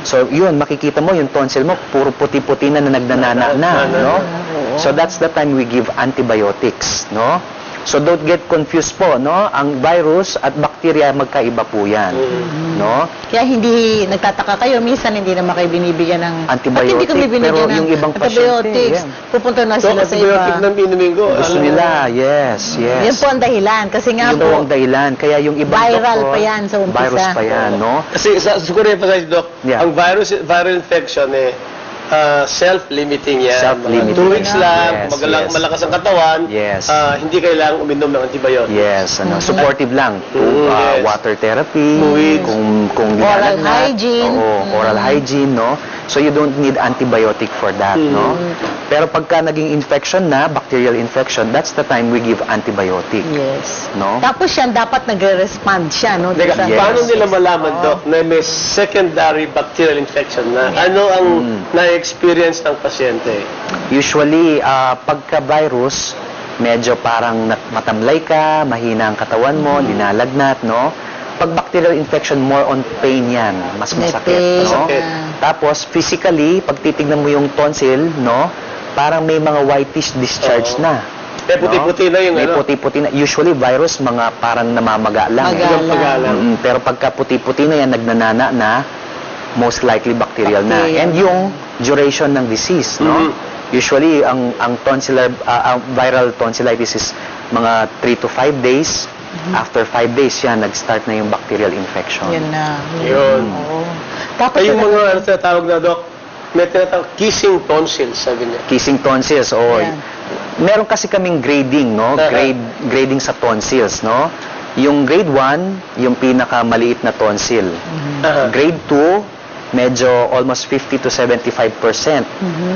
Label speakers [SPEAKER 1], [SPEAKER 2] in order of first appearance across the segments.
[SPEAKER 1] So, yun, makikita mo yung tonsil mo, puro puti-puti na nagnanana na, no? So, that's the time we give antibiotics, no? So, don't get confused po, no? Ang virus at bacteria, magkaiba po yan, no?
[SPEAKER 2] Kaya hindi nagtataka kayo, minsan hindi naman kayo binibigyan ng
[SPEAKER 1] Antibiotic,
[SPEAKER 2] hindi kami binigyan
[SPEAKER 1] pero
[SPEAKER 2] ng
[SPEAKER 1] yung ibang
[SPEAKER 2] antibiotics,
[SPEAKER 1] pasyente,
[SPEAKER 2] pupunta na sila sa
[SPEAKER 3] antibiotic
[SPEAKER 2] iba.
[SPEAKER 3] ng inumin ko.
[SPEAKER 1] Gusto nila, yes.
[SPEAKER 2] Yan po ang dahilan. Kasi nga
[SPEAKER 1] Yun
[SPEAKER 2] po,
[SPEAKER 1] po ang dahilan. Kaya yung ibang
[SPEAKER 2] viral
[SPEAKER 1] doktor,
[SPEAKER 2] pa yan sa umpisa.
[SPEAKER 1] virus pa yan, no?
[SPEAKER 3] Kasi sa emphasize, Doc,
[SPEAKER 1] Yeah.
[SPEAKER 3] ang viral infection self-limiting yan.
[SPEAKER 1] Self-limiting.
[SPEAKER 3] 2 weeks lang,
[SPEAKER 1] Yes, yes.
[SPEAKER 3] malakas ang katawan,
[SPEAKER 1] Yes.
[SPEAKER 3] hindi kailangang uminom ng antibiotics.
[SPEAKER 1] Yes, supportive lang.
[SPEAKER 3] Yes.
[SPEAKER 1] Water therapy,
[SPEAKER 3] Fluids.
[SPEAKER 1] kung
[SPEAKER 2] Oral
[SPEAKER 1] linalagnat.
[SPEAKER 2] hygiene.
[SPEAKER 1] Oo, oral hygiene, no? So you don't need antibiotic for that, no? Pero pagka naging infection na, bacterial infection, that's the time we give antibiotic.
[SPEAKER 2] Yes.
[SPEAKER 1] No?
[SPEAKER 2] Tapos yan, dapat nagre-respond siya, no?
[SPEAKER 3] Teka,
[SPEAKER 2] Sa-
[SPEAKER 1] Yes.
[SPEAKER 3] paano nila malaman, Doc, na may secondary bacterial infection na? Ano ang na-experience ng pasyente?
[SPEAKER 1] Usually, pagka-virus, medyo parang matamlay ka, mahina ang katawan mo, linalagnat, no? Pag bacterial infection, more on pain yan. Mas
[SPEAKER 2] May
[SPEAKER 1] masakit,
[SPEAKER 2] pain.
[SPEAKER 1] no?
[SPEAKER 3] Masakit.
[SPEAKER 1] Tapos, physically, pag titignan mo yung tonsil, no? Parang may mga whitish discharge na.
[SPEAKER 3] May puti-puti na yung
[SPEAKER 1] May
[SPEAKER 3] ano?
[SPEAKER 1] puti-puti na. Usually, virus, mga parang namamaga lang.
[SPEAKER 2] Magala.
[SPEAKER 1] Pero pagka puti-puti na yan, nagnanana na, most likely bacterial na.
[SPEAKER 2] Bacterial.
[SPEAKER 1] And yung duration ng disease, no? Usually, ang tonsillar, viral tonsillitis is mga 3 to 5 days. After 5 days, yan, nag-start na yung bacterial infection.
[SPEAKER 2] Yun na.
[SPEAKER 3] Yun.
[SPEAKER 2] Oo. Tapos
[SPEAKER 3] Ay, yung
[SPEAKER 2] yun,
[SPEAKER 3] mga ano tinatawag na, Doc, may tinatawag kissing tonsils, sabi niya.
[SPEAKER 1] Kissing tonsils, o
[SPEAKER 2] Yan.
[SPEAKER 1] meron kasi kaming grading, no? Grading sa tonsils, no? Yung grade 1, yung pinakamaliit na tonsil. Grade 2, medyo almost 50 to 75%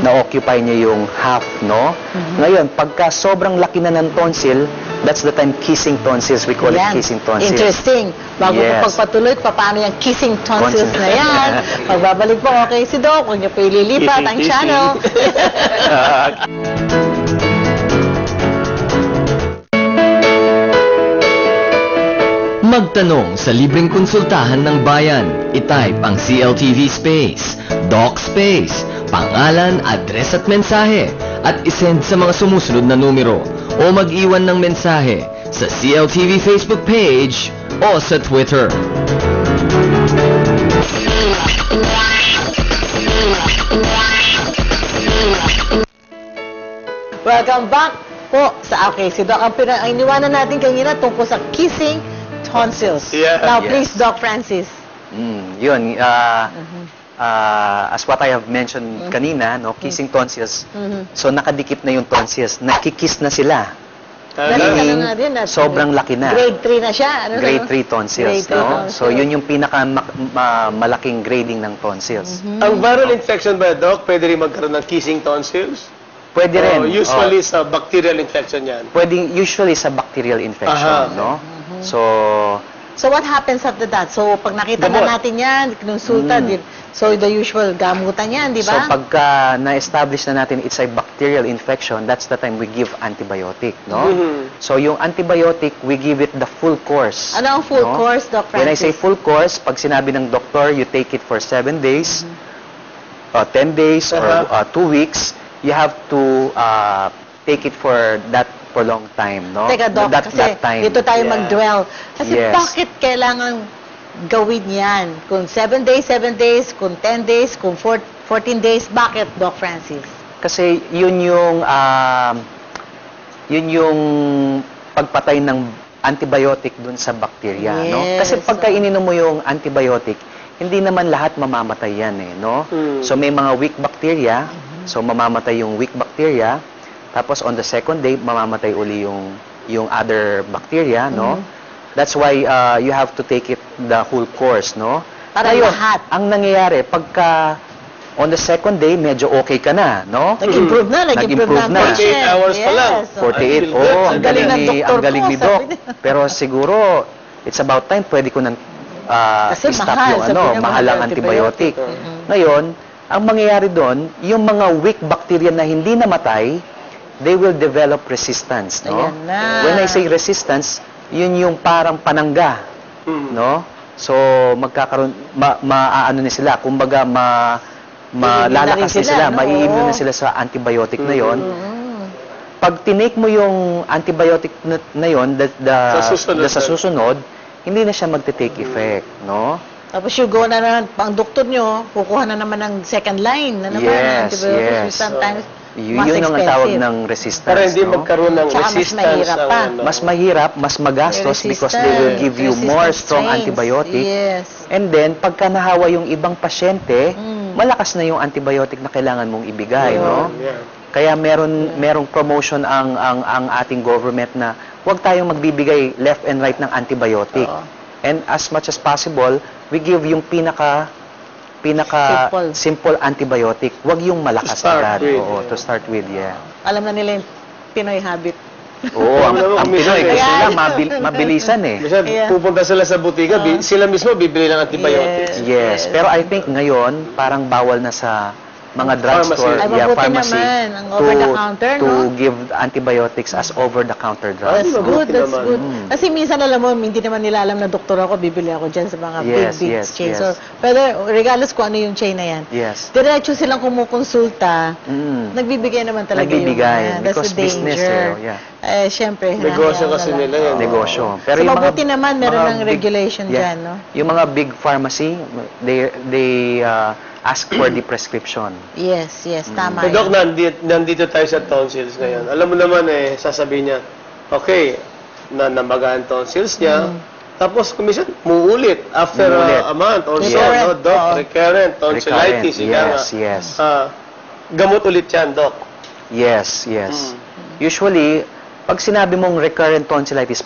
[SPEAKER 1] na-occupy niya yung half, no? Ngayon, pagka sobrang laki na ng tonsil, that's the time kissing tonsils. We call
[SPEAKER 2] yan.
[SPEAKER 1] it kissing tonsils.
[SPEAKER 2] Interesting. Bago
[SPEAKER 1] Yes.
[SPEAKER 2] po pagpatuloy, paano yung kissing tonsils na yan? Pagbabalik po, okay si Doc, huwag niyo po ililipat ang channel.
[SPEAKER 4] Magtanong sa libreng konsultahan ng bayan. I-type ang CLTV Space, Doc Space, pangalan, address at mensahe at isend sa mga sumusunod na numero o mag-iwan ng mensahe sa CLTV Facebook page o sa Twitter.
[SPEAKER 2] Welcome back po sa Okay si Doc. Ang iniwanan natin kanina tungkol sa kissing tonsils.
[SPEAKER 3] Yeah.
[SPEAKER 2] Now,
[SPEAKER 1] Yes.
[SPEAKER 2] please, Doc Francis.
[SPEAKER 1] Yun, as what I have mentioned kanina, no, kissing tonsils. So, nakadikit na yung tonsils. Nakikiss na sila.
[SPEAKER 2] Meron nga din na-
[SPEAKER 1] Sobrang laki na.
[SPEAKER 2] Grade 3 na siya. Ano
[SPEAKER 1] Grade
[SPEAKER 2] na?
[SPEAKER 1] 3 tonsils,
[SPEAKER 2] Grade 3
[SPEAKER 1] no?
[SPEAKER 2] tonsils.
[SPEAKER 1] So, yun yung malaking grading ng tonsils.
[SPEAKER 3] Ang viral infection ba, Doc, pwede rin magkaroon ng kissing tonsils?
[SPEAKER 1] Pwede rin.
[SPEAKER 3] Usually sa bacterial infection yan.
[SPEAKER 1] Usually sa bacterial infection,
[SPEAKER 3] Aha.
[SPEAKER 1] no? So,
[SPEAKER 2] So, what happens after that? So, pag nakita na
[SPEAKER 3] Gamot.
[SPEAKER 2] natin yan, kinonsulta din. So, the usual gamutan yan, di
[SPEAKER 1] so
[SPEAKER 2] ba?
[SPEAKER 1] pagka na-establish na natin it's a bacterial infection, that's the time we give antibiotic, no? So, yung antibiotic, we give it the full course.
[SPEAKER 2] Ano ang full
[SPEAKER 1] no?
[SPEAKER 2] course, Doc Francis?
[SPEAKER 1] When I say full course, pag sinabi ng doktor, you take it for 7 days, 10 days, or 2 weeks, you have to take it for that for long time, no?
[SPEAKER 2] Teka, Doc,
[SPEAKER 1] that
[SPEAKER 2] kasi
[SPEAKER 1] time.
[SPEAKER 2] dito tayo
[SPEAKER 3] Yeah.
[SPEAKER 2] mag-dwell. Kasi
[SPEAKER 1] Yes.
[SPEAKER 2] bakit kailangan gawin yan? Kung 7 days, kung 10 days, kung 14 days, bakit, Doc Francis?
[SPEAKER 1] Kasi yun yung pagpatay ng antibiotic dun sa bacteria, no? Kasi
[SPEAKER 2] Yes.
[SPEAKER 1] pagka ininom mo yung antibiotic, hindi naman lahat mamamatay yan, no? So may mga weak bacteria, so mamamatay yung weak bacteria, tapos on the second day, mamamatay uli yung other bacteria, no? That's why you have to take it the whole course, no?
[SPEAKER 2] Para
[SPEAKER 1] Ngayon,
[SPEAKER 2] lahat.
[SPEAKER 1] ang nangyayari, pagka on the second day, medyo okay ka na, no?
[SPEAKER 2] Nag-improve na, nag-improve na. ang
[SPEAKER 1] Nag-improve na.
[SPEAKER 2] patient.
[SPEAKER 3] 48 hours pa lang.
[SPEAKER 2] Yes.
[SPEAKER 1] 48,
[SPEAKER 3] I feel good.
[SPEAKER 2] Ang galing ng doktor
[SPEAKER 1] ang galing
[SPEAKER 2] ko,
[SPEAKER 1] ni
[SPEAKER 2] sabi
[SPEAKER 1] Doc.
[SPEAKER 2] niya.
[SPEAKER 1] Pero siguro, it's about time, pwede ko nang
[SPEAKER 2] Kasi
[SPEAKER 1] i-stop
[SPEAKER 2] mahal,
[SPEAKER 1] yung
[SPEAKER 2] sabi niya,
[SPEAKER 1] mahal ang antibiotic. Ngayon, ang mangyayari doon, yung mga weak bacteria na hindi namatay, they will develop resistance, no?
[SPEAKER 2] Ayan na.
[SPEAKER 1] When I say resistance, yun yung parang panangga, no? So, magkakaroon, maaano na sila, kumbaga, malalakas na sila,
[SPEAKER 2] no?
[SPEAKER 1] maiimmune na sila sa antibiotic na yon. Pag tinake mo yung antibiotic na yon, sa susunod, hindi na siya magte-take effect, no?
[SPEAKER 2] Tapos you go na naman, ang doktor nyo, kukuha na naman ng second line na naman.
[SPEAKER 1] Yes,
[SPEAKER 2] antibiotics,
[SPEAKER 1] yes.
[SPEAKER 2] which sometimes mas
[SPEAKER 1] Yun ang tawag
[SPEAKER 2] expensive.
[SPEAKER 1] ng resistance,
[SPEAKER 3] Para hindi
[SPEAKER 1] no?
[SPEAKER 3] magkaroon ng
[SPEAKER 2] Tsaka mas
[SPEAKER 3] resistance.
[SPEAKER 2] mahirap pa.
[SPEAKER 1] Mas mahirap, mas magastos because they will give you more strong antibiotic.
[SPEAKER 2] Yes.
[SPEAKER 1] And then, pagka nahawa yung ibang pasyente, malakas na yung antibiotic na kailangan mong ibigay, no?
[SPEAKER 3] Yeah.
[SPEAKER 1] Kaya merong promotion ang ating government na huwag tayong magbibigay left and right ng antibiotic.
[SPEAKER 2] Oo.
[SPEAKER 1] And as much as possible, we give yung pinaka simple antibiotic. Huwag yung malakas
[SPEAKER 3] To start
[SPEAKER 1] agad.
[SPEAKER 3] with,
[SPEAKER 1] Oo,
[SPEAKER 3] yeah.
[SPEAKER 1] to start with, yeah.
[SPEAKER 2] Alam na nila yung Pinoy habit.
[SPEAKER 1] Oo, ang Pinoy gusto
[SPEAKER 2] Kaya
[SPEAKER 1] nila mabilisan eh.
[SPEAKER 3] Minsan,
[SPEAKER 2] Yeah.
[SPEAKER 3] pupunta sila sa butika, sila mismo bibili ng antibiotics.
[SPEAKER 1] Yes, pero I think ngayon parang bawal na sa mga drugstore,
[SPEAKER 2] Ay, mabuti
[SPEAKER 1] pharmacy
[SPEAKER 2] naman, ang over-the-counter,
[SPEAKER 1] to
[SPEAKER 2] no?
[SPEAKER 1] give antibiotics as over-the-counter drugs.
[SPEAKER 2] That's
[SPEAKER 3] Ay,
[SPEAKER 2] good,
[SPEAKER 3] mabuti
[SPEAKER 2] that's
[SPEAKER 3] naman.
[SPEAKER 2] good. Kasi minsan alam mo, hindi naman nila alam na doktor ako, bibili ako dyan sa mga
[SPEAKER 1] Yes,
[SPEAKER 2] big
[SPEAKER 1] yes,
[SPEAKER 2] chains.
[SPEAKER 1] yes.
[SPEAKER 2] So, pero regardless kung ano yung chain na yan,
[SPEAKER 1] Yes.
[SPEAKER 2] diretso silang kumukonsulta, nagbibigay naman talaga
[SPEAKER 1] Nagbibigay,
[SPEAKER 2] yung, that's
[SPEAKER 1] because
[SPEAKER 2] the
[SPEAKER 1] business,
[SPEAKER 2] danger.
[SPEAKER 1] yeah.
[SPEAKER 2] Syempre,
[SPEAKER 3] Negosyo
[SPEAKER 2] hinahayaan
[SPEAKER 3] kasi
[SPEAKER 2] na lang.
[SPEAKER 3] nila yan.
[SPEAKER 1] Negosyo.
[SPEAKER 2] So,
[SPEAKER 1] yung
[SPEAKER 2] mabuti naman, meron
[SPEAKER 1] mga
[SPEAKER 2] ng regulation dyan, no?
[SPEAKER 1] Yung mga big pharmacy, they ask for the prescription.
[SPEAKER 2] Yes, yes, tama
[SPEAKER 3] So, Doc,
[SPEAKER 2] yan.
[SPEAKER 3] nandito tayo sa tonsils ngayon. Alam mo naman sasabihin niya, okay, namagaan tonsils niya, tapos kumisan, muulit after
[SPEAKER 1] Muulit.
[SPEAKER 3] a month or so,
[SPEAKER 2] Recurrent,
[SPEAKER 3] no, Doc?
[SPEAKER 2] oo.
[SPEAKER 3] Recurrent tonsillitis.
[SPEAKER 1] Recurrent, yes, yes.
[SPEAKER 3] Gamot ulit yan, Doc.
[SPEAKER 1] Yes, yes. Usually, pag sinabi mong recurrent tonsillitis,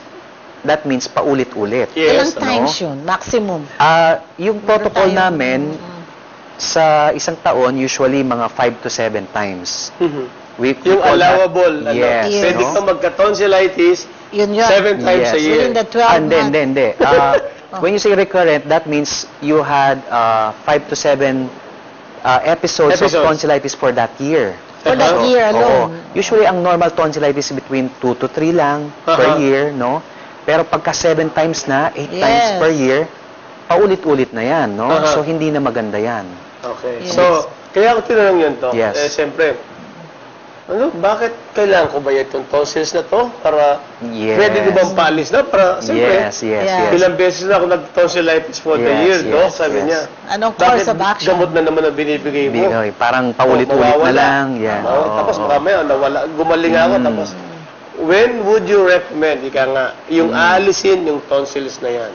[SPEAKER 1] that means paulit-ulit.
[SPEAKER 3] Yes.
[SPEAKER 2] Ilang times yun? Maximum.
[SPEAKER 1] Yung protocol
[SPEAKER 2] tayo?
[SPEAKER 1] namin, sa isang taon, usually mga 5 to 7 times. We
[SPEAKER 3] Yung
[SPEAKER 1] call that-
[SPEAKER 3] allowable,
[SPEAKER 1] Yes.
[SPEAKER 2] Yes.
[SPEAKER 3] pwede
[SPEAKER 1] no?
[SPEAKER 3] kang magka-tonsillitis
[SPEAKER 2] Yun yun.
[SPEAKER 3] 7 times
[SPEAKER 1] Yes.
[SPEAKER 3] a year.
[SPEAKER 2] Within the 12
[SPEAKER 1] Hindi. When you say recurrent, that means you had 5 to 7 episodes of
[SPEAKER 3] Episodes.
[SPEAKER 1] tonsillitis for that year.
[SPEAKER 2] For that year alone.
[SPEAKER 1] Usually, ang normal tonsillitis between 2 to 3 lang per year, no? Pero pagka 7 times na, 8 times
[SPEAKER 2] Yes.
[SPEAKER 1] per year, paulit-ulit na yan, no?
[SPEAKER 3] Aha.
[SPEAKER 1] So, hindi na maganda yan.
[SPEAKER 3] Okay.
[SPEAKER 2] Yes.
[SPEAKER 3] So, kaya ako tinanong yun, Doc.
[SPEAKER 1] Yes.
[SPEAKER 3] Siyempre, bakit kailangan ko ba itong tonsils na to? Para,
[SPEAKER 1] Yes.
[SPEAKER 3] pwede ko bang paalis na? Para, siyempre,
[SPEAKER 1] Yes.
[SPEAKER 2] Yeah.
[SPEAKER 3] ilang beses na ako nag-tonsillitis for the
[SPEAKER 1] Yes,
[SPEAKER 3] year,
[SPEAKER 1] yes,
[SPEAKER 3] Doc, sabi
[SPEAKER 1] yes.
[SPEAKER 3] niya.
[SPEAKER 2] Anong course
[SPEAKER 3] Bakit
[SPEAKER 2] of action?
[SPEAKER 3] gamot na naman ang binibigay mo?
[SPEAKER 1] Bigay, parang paulit-ulit na
[SPEAKER 3] Mawawala.
[SPEAKER 1] lang. Yan.
[SPEAKER 3] Oo, tapos mamaya, gumaling ako, tapos, when would you recommend, ika nga, yung aalisin yung tonsils na yan?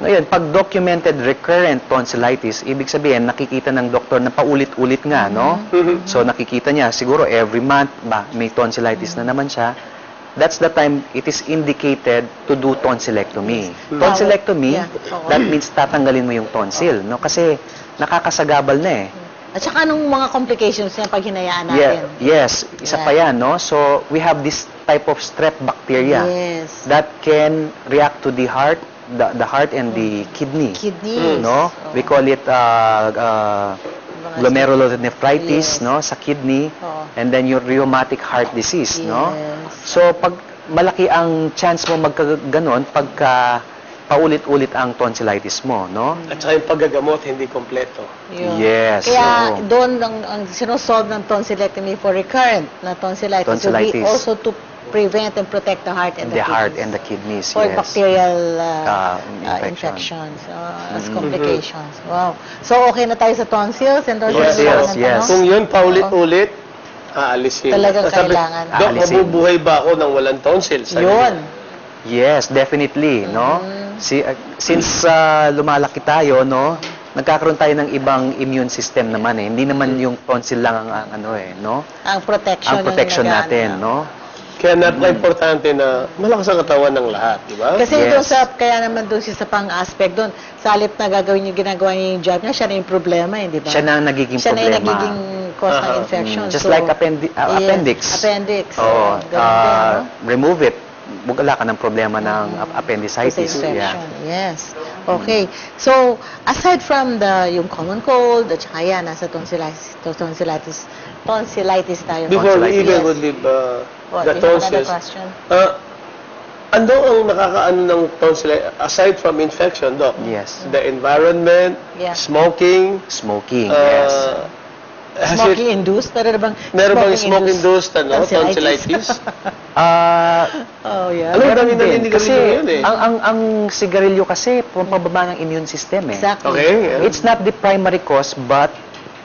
[SPEAKER 1] Ngayon, pag documented recurrent tonsillitis, ibig sabihin, nakikita ng doktor na paulit-ulit nga, no? So, nakikita niya, siguro every month, may tonsillitis na naman siya. That's the time it is indicated to do tonsillectomy. Tonsillectomy,
[SPEAKER 2] Yeah. Oo.
[SPEAKER 1] that means tatanggalin mo yung tonsil, no? Kasi nakakasagabal na eh.
[SPEAKER 2] At saka anong mga complications niya pag hinayaan natin?
[SPEAKER 1] Yes, isa pa yan, no? So, we have this type of strep bacteria
[SPEAKER 2] Yes.
[SPEAKER 1] that can react to the heart, the heart and the kidney.
[SPEAKER 2] Kidneys.
[SPEAKER 1] No? We call it glomerulonephritis,
[SPEAKER 2] Yes.
[SPEAKER 1] no, sa kidney,
[SPEAKER 2] Oo.
[SPEAKER 1] and then your rheumatic heart disease, no?
[SPEAKER 2] Yes.
[SPEAKER 1] So pag malaki ang chance mo magkaganon pagka paulit-ulit ang tonsillitis mo, no?
[SPEAKER 3] At saka yung paggagamot, hindi kompleto.
[SPEAKER 2] Yun.
[SPEAKER 1] Yes.
[SPEAKER 2] Kaya
[SPEAKER 1] oo.
[SPEAKER 2] doon ang sinusolve ng tonsillectomy for recurrent na tonsillitis, will be
[SPEAKER 1] Tonsillitis.
[SPEAKER 2] also to prevent and protect the heart and
[SPEAKER 1] the heart
[SPEAKER 2] kidneys
[SPEAKER 1] and the kidneys,
[SPEAKER 2] for
[SPEAKER 1] yes.
[SPEAKER 2] bacterial
[SPEAKER 1] Infection.
[SPEAKER 2] infections as complications. Wow. So okay na tayo sa tonsils and tonsils.
[SPEAKER 1] Yes, yes.
[SPEAKER 3] Kung yun, paulit-ulit, aalisin.
[SPEAKER 2] Talagang
[SPEAKER 3] Sabi,
[SPEAKER 2] kailangan.
[SPEAKER 3] Doc,
[SPEAKER 1] Aalisin.
[SPEAKER 3] mabubuhay ba ako ng walang tonsils? Sabi
[SPEAKER 2] Yun.
[SPEAKER 3] niya.
[SPEAKER 1] Yes, definitely, no? Since lumalaki tayo, no? Nagkakaroon tayo ng ibang immune system naman eh. Hindi naman yung tonsil lang ang ano eh, no?
[SPEAKER 2] Ang protection.
[SPEAKER 1] Ang protection
[SPEAKER 2] yung
[SPEAKER 1] natin,
[SPEAKER 2] nag-ano.
[SPEAKER 1] no?
[SPEAKER 3] Kaya napaka-importante na malakas ang katawan ng lahat, di ba?
[SPEAKER 2] Kasi
[SPEAKER 1] Yes.
[SPEAKER 2] doon sa, kaya naman doon siya sa pang-aspect doon, sa halip na gagawin yung ginagawa niya yung job niya, siya na yung problema, hindi ba?
[SPEAKER 1] Siya na ang nagiging
[SPEAKER 2] Siya na
[SPEAKER 1] problema.
[SPEAKER 2] yung nagiging cause ng infection.
[SPEAKER 1] Just
[SPEAKER 2] So,
[SPEAKER 1] like
[SPEAKER 2] yes,
[SPEAKER 1] appendix.
[SPEAKER 2] Appendix.
[SPEAKER 1] Oo.
[SPEAKER 2] Ganun din, no?
[SPEAKER 1] Remove it. Wala ka ng problema ng appendicitis.
[SPEAKER 2] Infection.
[SPEAKER 1] Yeah.
[SPEAKER 2] Yes. Okay. So, aside from yung common cold, at saka yan, nasa tonsillitis tayo.
[SPEAKER 3] Before we
[SPEAKER 1] Tonsillitis.
[SPEAKER 3] even
[SPEAKER 2] Yes.
[SPEAKER 3] would leave
[SPEAKER 2] What,
[SPEAKER 3] the
[SPEAKER 2] you have another
[SPEAKER 3] tonsils,
[SPEAKER 2] question?
[SPEAKER 3] Ano ang nakakaano ng tonsillitis aside from infection, Doc?
[SPEAKER 1] Yes.
[SPEAKER 3] The environment,
[SPEAKER 2] Yeah.
[SPEAKER 3] smoking,
[SPEAKER 1] Smoking, yes.
[SPEAKER 3] has
[SPEAKER 2] Smoking
[SPEAKER 3] it-
[SPEAKER 2] induced?
[SPEAKER 3] meron bang smoke-induced tonsillitis?
[SPEAKER 2] Oh, yeah.
[SPEAKER 3] Alam mo,
[SPEAKER 1] Meron
[SPEAKER 3] dami
[SPEAKER 1] din.
[SPEAKER 3] naninigarilyo
[SPEAKER 1] Kasi,
[SPEAKER 3] ngayon eh.
[SPEAKER 1] ang sigarilyo kasi, pababa ng immune system eh.
[SPEAKER 2] Exactly.
[SPEAKER 3] Okay, yeah.
[SPEAKER 1] It's not the primary cause, but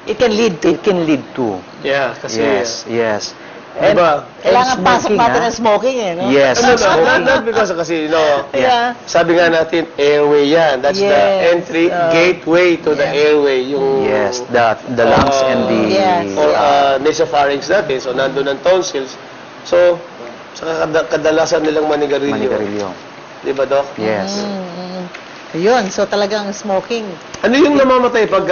[SPEAKER 2] It can lead to.
[SPEAKER 1] it can lead to.
[SPEAKER 3] Yeah, kasi...
[SPEAKER 1] Yes.
[SPEAKER 3] Diba?
[SPEAKER 2] Kailangan pasok
[SPEAKER 1] smoking,
[SPEAKER 2] natin
[SPEAKER 1] ah.
[SPEAKER 2] ang smoking eh, no?
[SPEAKER 1] Yes,
[SPEAKER 3] Ano,
[SPEAKER 1] smoking.
[SPEAKER 3] not because kasi,
[SPEAKER 2] Yeah.
[SPEAKER 3] sabi nga natin, airway yan. That's the
[SPEAKER 2] Yes,
[SPEAKER 3] entry, gateway to the
[SPEAKER 2] yeah.
[SPEAKER 3] airway. Yung,
[SPEAKER 1] Yes, the lungs and the...
[SPEAKER 2] Yes.
[SPEAKER 3] Or nasopharynx natin. So, nandun ang tonsils. So, sa kadalasan nilang manigarilyo.
[SPEAKER 1] manigarilyo.
[SPEAKER 3] Di ba, Doc?
[SPEAKER 1] Yes.
[SPEAKER 2] Ayun, so talagang smoking.
[SPEAKER 3] Ano yung namamatay pag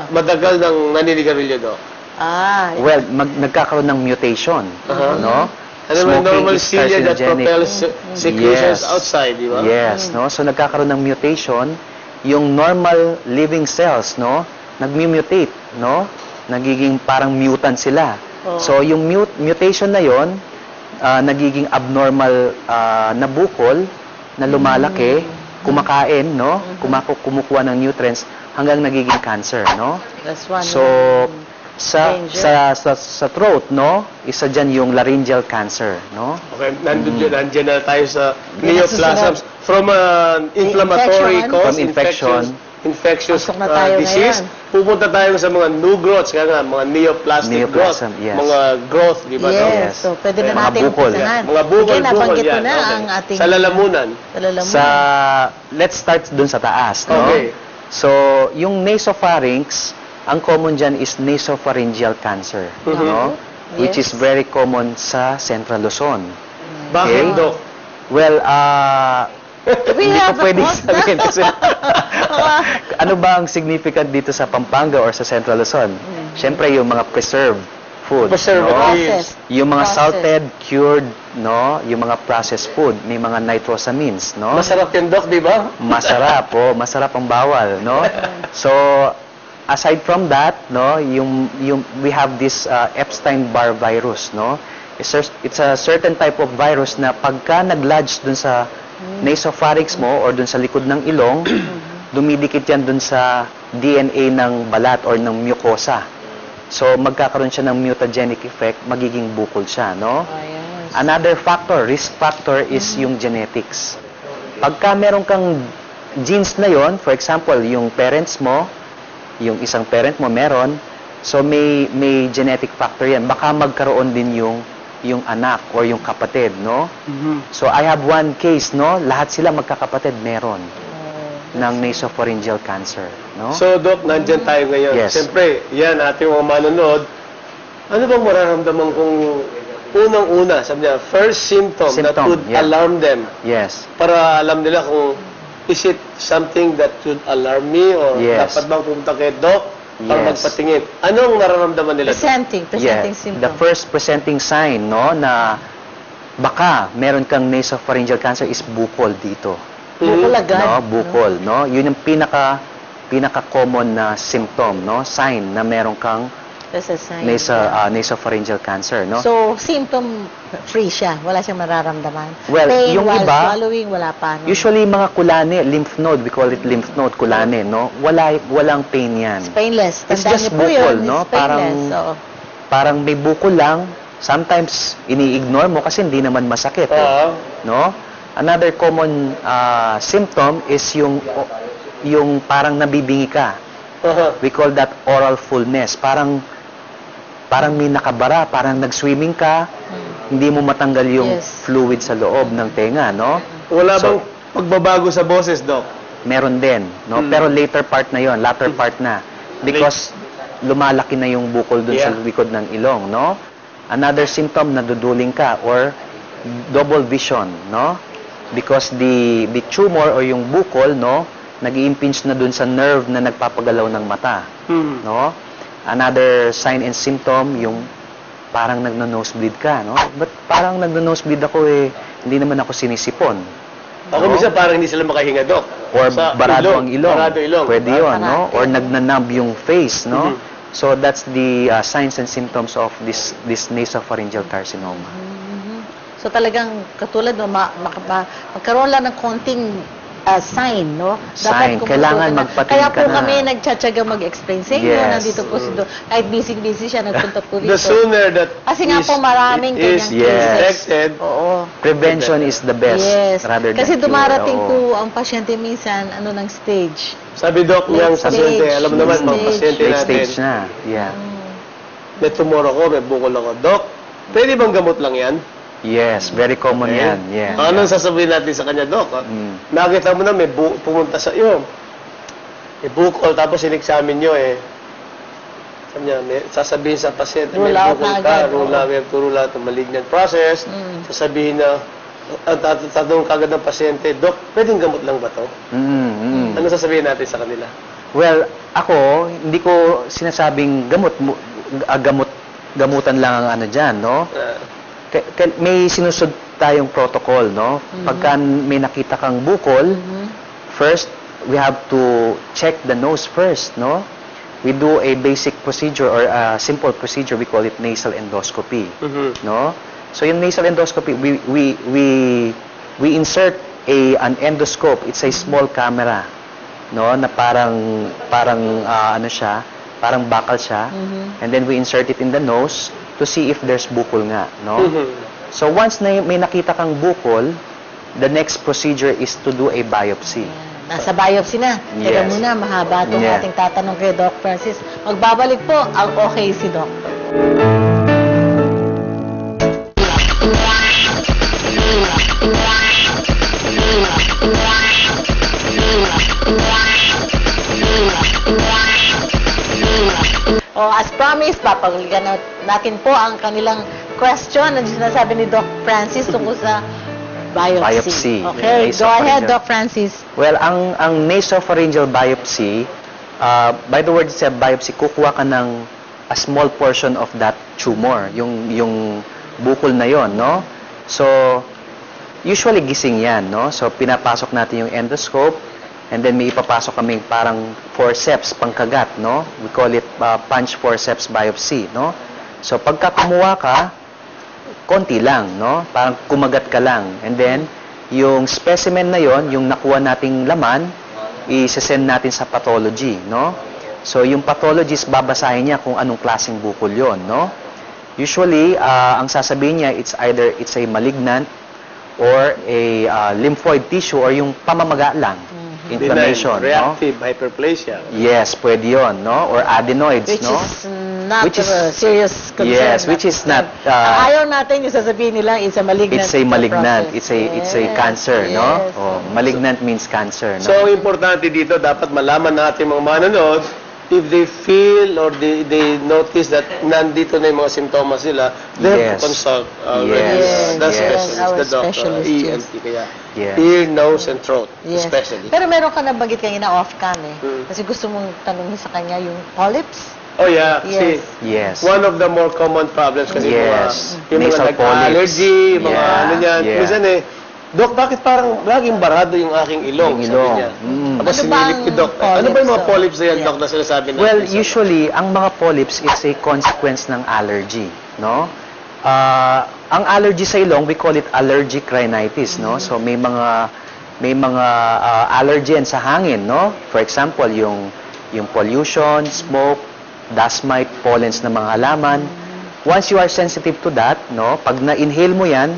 [SPEAKER 3] madagal ng naninigarilyo, Doc?
[SPEAKER 1] Well, nagkakaroon ng mutation,
[SPEAKER 3] Uh-huh.
[SPEAKER 1] no?
[SPEAKER 3] Ano yung normal
[SPEAKER 1] is
[SPEAKER 3] cilia that
[SPEAKER 1] carcinogenic.
[SPEAKER 3] propels secretions
[SPEAKER 1] Yes.
[SPEAKER 3] outside, di ba?
[SPEAKER 1] Yes, no? So nagkakaroon ng mutation, yung normal living cells, no? Nagmu-mutate, no? Nagiging parang mutant sila.
[SPEAKER 2] Oh.
[SPEAKER 1] So yung mutation na yon, nagiging abnormal na bukol na lumalaki, kumakain, no? Kumukuha ng nutrients hanggang nagiging cancer, no?
[SPEAKER 2] That's one.
[SPEAKER 1] So sa throat, no? Isa diyan yung laryngeal cancer, no?
[SPEAKER 3] Okay, nandiyan na tayo sa
[SPEAKER 2] Hindi na
[SPEAKER 3] neoplasms. From an inflammatory
[SPEAKER 2] Infection.
[SPEAKER 3] cause,
[SPEAKER 1] From infection.
[SPEAKER 3] infectious
[SPEAKER 2] Pasok na tayo
[SPEAKER 3] disease,
[SPEAKER 2] ngayon.
[SPEAKER 3] pupunta tayo sa mga new growths, kaya nga, mga neoplastic growth,
[SPEAKER 1] Neoplasm, yes.
[SPEAKER 3] mga growth, di ba?
[SPEAKER 2] Yes,
[SPEAKER 3] no?
[SPEAKER 1] Yes.
[SPEAKER 2] so pwede na
[SPEAKER 1] Mga
[SPEAKER 2] natin
[SPEAKER 1] bukol.
[SPEAKER 2] umpisahan.
[SPEAKER 3] Mga bukol,
[SPEAKER 2] Again, nabanggit
[SPEAKER 3] bukol
[SPEAKER 2] ko
[SPEAKER 3] yan.
[SPEAKER 2] na
[SPEAKER 3] Okay.
[SPEAKER 2] ang ating...
[SPEAKER 3] Sa lalamunan.
[SPEAKER 2] Sa lalamunan.
[SPEAKER 1] Sa let's start dun sa taas, no?
[SPEAKER 3] Okay.
[SPEAKER 1] So, yung nasopharynx, ang common dyan is nasopharyngeal cancer, no? Which
[SPEAKER 2] Yes.
[SPEAKER 1] is very common sa Central Luzon.
[SPEAKER 3] Bakit,
[SPEAKER 1] Okay.
[SPEAKER 3] Doc?
[SPEAKER 1] Well,
[SPEAKER 2] We
[SPEAKER 1] hindi ko
[SPEAKER 2] have a
[SPEAKER 1] pwede
[SPEAKER 2] host
[SPEAKER 1] sabihin kasi ano ba ang significant dito sa Pampanga or sa Central Luzon? Siyempre, yung mga preserved food.
[SPEAKER 3] Preservatives.
[SPEAKER 2] Processed.
[SPEAKER 1] Yung mga
[SPEAKER 2] Processed.
[SPEAKER 1] salted, cured, no? Yung mga processed food, may mga nitrosamines, no?
[SPEAKER 3] Masarap yan, Doc, di ba?
[SPEAKER 1] Masarap, masarap ang bawal, no? So, aside from that, no, we have this Epstein-Barr virus, no? It's a certain type of virus na pagka nag-lodge dun sa nasopharynx mo or dun sa likod ng ilong, dumidikit yan dun sa DNA ng balat or ng mucosa. So, magkakaroon siya ng mutagenic effect, magiging bukol siya, no?
[SPEAKER 2] Yes.
[SPEAKER 1] Another factor, risk factor is yung genetics. Pagka meron kang genes na yon, for example, yung parents mo, yung isang parent mo meron, so may genetic factor yan. Baka magkaroon din yung anak or yung kapatid, no? So I have one case, no? Lahat sila magkakapatid meron ng nasopharyngeal cancer, no?
[SPEAKER 3] So, Doc, nandyan tayo ngayon.
[SPEAKER 1] Yes.
[SPEAKER 3] Siyempre, yan, ating mga manonood. Ano bang mararamdaman kung unang-una, sabi niya, first symptom that
[SPEAKER 1] Symptom,
[SPEAKER 3] would
[SPEAKER 1] yeah.
[SPEAKER 3] alarm them
[SPEAKER 1] Yes.
[SPEAKER 3] para alam nila kung is it something that should alarm me or
[SPEAKER 1] Yes.
[SPEAKER 3] dapat bang pumunta kay Doc para
[SPEAKER 1] Yes.
[SPEAKER 3] magpatingin? Anong nararamdaman nila? Doc?
[SPEAKER 2] Presenting
[SPEAKER 1] Yeah,
[SPEAKER 2] symptom.
[SPEAKER 1] the first presenting sign, no, na baka meron kang nasopharyngeal cancer is bukol dito.
[SPEAKER 2] Bukol agad.
[SPEAKER 1] No, bukol, no? Yun yung pinaka common na symptom, no? Sign na meron kang
[SPEAKER 2] That's a sign.
[SPEAKER 1] nasopharyngeal cancer, no?
[SPEAKER 2] So, symptom-free siya. Wala siyang mararamdaman.
[SPEAKER 1] Well,
[SPEAKER 2] Pain
[SPEAKER 1] yung
[SPEAKER 2] while
[SPEAKER 1] iba,
[SPEAKER 2] swallowing, wala pa. No?
[SPEAKER 1] Usually mga kulane, lymph node, we call it lymph node, kulane, no? Walang pain yan.
[SPEAKER 2] It's painless.
[SPEAKER 1] It's
[SPEAKER 2] Tandaan
[SPEAKER 1] just
[SPEAKER 2] niyo po
[SPEAKER 1] bukol,
[SPEAKER 2] yun.
[SPEAKER 1] no?
[SPEAKER 2] It's painless. Oo.
[SPEAKER 1] Parang may bukol lang, sometimes ini-ignore mo kasi hindi naman masakit,
[SPEAKER 3] Oo.
[SPEAKER 1] no? Another common symptom is yung parang nabibingi ka. We call that oral fullness. Parang may nakabara, parang nag-swimming ka, hindi mo matanggal yung
[SPEAKER 2] Yes.
[SPEAKER 1] fluid sa loob ng tenga, no?
[SPEAKER 3] Wala
[SPEAKER 1] So,
[SPEAKER 3] bang pagbabago sa boses, Doc?
[SPEAKER 1] Meron din, no? Pero later part na yon, latter part na. Because lumalaki na yung bukol dun sa
[SPEAKER 3] Yeah.
[SPEAKER 1] likod ng ilong, no? Another symptom, naduduling ka or double vision, no? Because the tumor or yung bukol, no, nag-i-impinge na dun sa nerve na nagpapagalaw ng mata, no? Another sign and symptom, yung parang nagno-nosebleed ka, no? But parang nagno-nosebleed ako hindi naman ako sinisipon.
[SPEAKER 3] Ako minsan parang hindi sila makahinga, Doc.
[SPEAKER 1] Or
[SPEAKER 3] Sa
[SPEAKER 1] barado ang ilong.
[SPEAKER 3] Barado ilong.
[SPEAKER 1] Pwede yun, no?
[SPEAKER 2] Parate.
[SPEAKER 1] Or nagnanab yung face, no?
[SPEAKER 3] Mhm.
[SPEAKER 1] So that's the signs and symptoms of this nasopharyngeal carcinoma.
[SPEAKER 2] So, So talagang katulad mo, magkaroon lang ng konting sign, no?
[SPEAKER 1] Sign.
[SPEAKER 2] kumuha
[SPEAKER 1] Kailangan
[SPEAKER 2] ka na.
[SPEAKER 1] magpatingin
[SPEAKER 2] Kaya
[SPEAKER 1] ka
[SPEAKER 2] po
[SPEAKER 1] na.
[SPEAKER 2] kami nagtsatsaga mag-explain sa inyo.
[SPEAKER 1] Yes.
[SPEAKER 2] Nandito po si Doc. Kahit busy-busy siya, nagpunta po rito.
[SPEAKER 3] The sooner that
[SPEAKER 2] Kasi nga po maraming
[SPEAKER 3] it is
[SPEAKER 2] ganyang
[SPEAKER 1] Yes.
[SPEAKER 3] detected,
[SPEAKER 2] Oo.
[SPEAKER 1] Prevention is the best
[SPEAKER 2] Yes.
[SPEAKER 1] rather than
[SPEAKER 2] Kasi
[SPEAKER 1] cure.
[SPEAKER 2] dumarating
[SPEAKER 1] Oo.
[SPEAKER 2] po ang pasyente minsan, ng stage.
[SPEAKER 3] sabi Doc niyang
[SPEAKER 2] Late
[SPEAKER 3] pasyente,
[SPEAKER 2] stage.
[SPEAKER 3] alam mo naman, mga
[SPEAKER 2] Late
[SPEAKER 3] pasyente
[SPEAKER 1] Late
[SPEAKER 3] natin,
[SPEAKER 1] stage na. Yeah.
[SPEAKER 3] may tumor ako, may bukol ako. Doc, pwede bang gamot lang yan?
[SPEAKER 1] Yes, very common
[SPEAKER 3] Okay.
[SPEAKER 1] yan. Yeah.
[SPEAKER 3] Anong sasabihin natin sa kanya, Doc? Nakita mo na may pumunta sa iyo. May bukol, tapos in-examine nyo sabi niya, sasabihin sa pasyente, may
[SPEAKER 2] Rule out
[SPEAKER 3] bukol
[SPEAKER 2] na
[SPEAKER 3] ka,
[SPEAKER 2] agad,
[SPEAKER 3] rule out, we have to rule out the malignant process. Sasabihin na, tatanong kagad ng pasyente, Doc, pwedeng gamot lang ba to? Ano sasabihin natin sa kanila?
[SPEAKER 1] Well, ako, hindi ko sinasabing gamutan lang ang ano dyan, no? May sinusod tayong protocol, no? Pagka may nakita kang bukol, first, we have to check the nose first, no? We do a basic procedure or a simple procedure, we call it nasal endoscopy, no? So yung nasal endoscopy, we insert an endoscope. It's a small camera, no? Na parang ano siya, parang bakal siya. And then we insert it in the nose to see if there's bukol nga, no? So once na may nakita kang bukol, the next procedure is to do a biopsy.
[SPEAKER 2] Nasa biopsy na. Teka
[SPEAKER 1] Yes.
[SPEAKER 2] muna, mahaba itong
[SPEAKER 1] Yeah.
[SPEAKER 2] ating tatanong kay Doc Francis. Magbabalik po ang okay si Doc. As promised, papagalikan natin po ang kanilang question na sinasabi ni Doc Francis tungkol sa biopsy.
[SPEAKER 1] Biopsy.
[SPEAKER 2] Okay,
[SPEAKER 1] Yeah,
[SPEAKER 2] go ahead,
[SPEAKER 1] nasopharyngeal.
[SPEAKER 2] Doc Francis.
[SPEAKER 1] Well, ang nasopharyngeal biopsy, by the word itself, biopsy, kukuha ka ng a small portion of that tumor, yung bukol na yon, no? So, usually gising yan, no? So, pinapasok natin yung endoscope, and then may ipapasok kaming parang forceps, pangkagat, no? We call it punch forceps biopsy, no? So, pagka kumuha ka, konti lang, no? Parang kumagat ka lang. And then, yung specimen na yon, yung nakuha nating laman, i-send natin sa pathology, no? So, yung pathologist, babasahin niya kung anong klaseng bukol yon, no? Usually, ang sasabihin niya, it's either it's a malignant or a lymphoid tissue or yung pamamaga lang, inflammation,
[SPEAKER 3] Benign, reactive hyperplasia.
[SPEAKER 1] no? Yes, pwede yon, no? Or adenoids,
[SPEAKER 2] Which
[SPEAKER 1] no?
[SPEAKER 2] is not
[SPEAKER 1] Which is-
[SPEAKER 2] a serious concern.
[SPEAKER 1] Yes, which is not,
[SPEAKER 2] Ayaw natin yung sasabihin nila, it's a malignant.
[SPEAKER 1] It's a malignant.
[SPEAKER 2] process.
[SPEAKER 1] It's a cancer, no?
[SPEAKER 2] Yes.
[SPEAKER 1] Oh, malignant means cancer, no?
[SPEAKER 3] So, ang importante dito, dapat malaman natin mga manonood, if they feel or they notice that nandito na yung mga simptomas nila, they have
[SPEAKER 1] Yes.
[SPEAKER 3] to consult
[SPEAKER 1] Yes.
[SPEAKER 3] the
[SPEAKER 1] Yes.
[SPEAKER 3] specialist,
[SPEAKER 2] Our
[SPEAKER 3] the doctor,
[SPEAKER 2] specialist, yes.
[SPEAKER 3] ENT, kaya
[SPEAKER 1] Yes.
[SPEAKER 3] ear, nose, and throat,
[SPEAKER 2] Yes.
[SPEAKER 3] especially.
[SPEAKER 2] Pero meron ka nabanggit kanina off-cam
[SPEAKER 3] Mm.
[SPEAKER 2] Kasi gusto mong tanungin sa kanya yung polyps.
[SPEAKER 3] Oh yeah,
[SPEAKER 2] Yes.
[SPEAKER 3] see,
[SPEAKER 1] Yes.
[SPEAKER 3] one of the more common problems kasi
[SPEAKER 1] Yes.
[SPEAKER 3] yung mga
[SPEAKER 1] Nasal
[SPEAKER 3] nag-allergy,
[SPEAKER 1] polyps.
[SPEAKER 3] mga
[SPEAKER 1] Yeah.
[SPEAKER 3] ano yan.
[SPEAKER 1] Yeah.
[SPEAKER 3] Minsan Dok, bakit parang laging barado yung aking ilong?
[SPEAKER 1] Yung
[SPEAKER 3] Sabi
[SPEAKER 1] ilong.
[SPEAKER 3] niya.
[SPEAKER 1] Mm.
[SPEAKER 3] Tapos
[SPEAKER 2] Ano
[SPEAKER 3] sinilip
[SPEAKER 2] bang
[SPEAKER 3] ni Doc. Ano ba yung mga
[SPEAKER 2] polyps?
[SPEAKER 3] polyps na yan,
[SPEAKER 2] Yeah.
[SPEAKER 3] Doc, na sinasabi natin?
[SPEAKER 1] Well,
[SPEAKER 3] sa-
[SPEAKER 1] usually, ang mga polyps is a consequence ng allergy, no? Ang allergy sa ilong, we call it allergic rhinitis, no? So may mga allergen sa hangin, no? For example, yung pollution, smoke, dust mite, pollens ng mga halaman. Once you are sensitive to that, no? Pag na-inhale mo 'yan,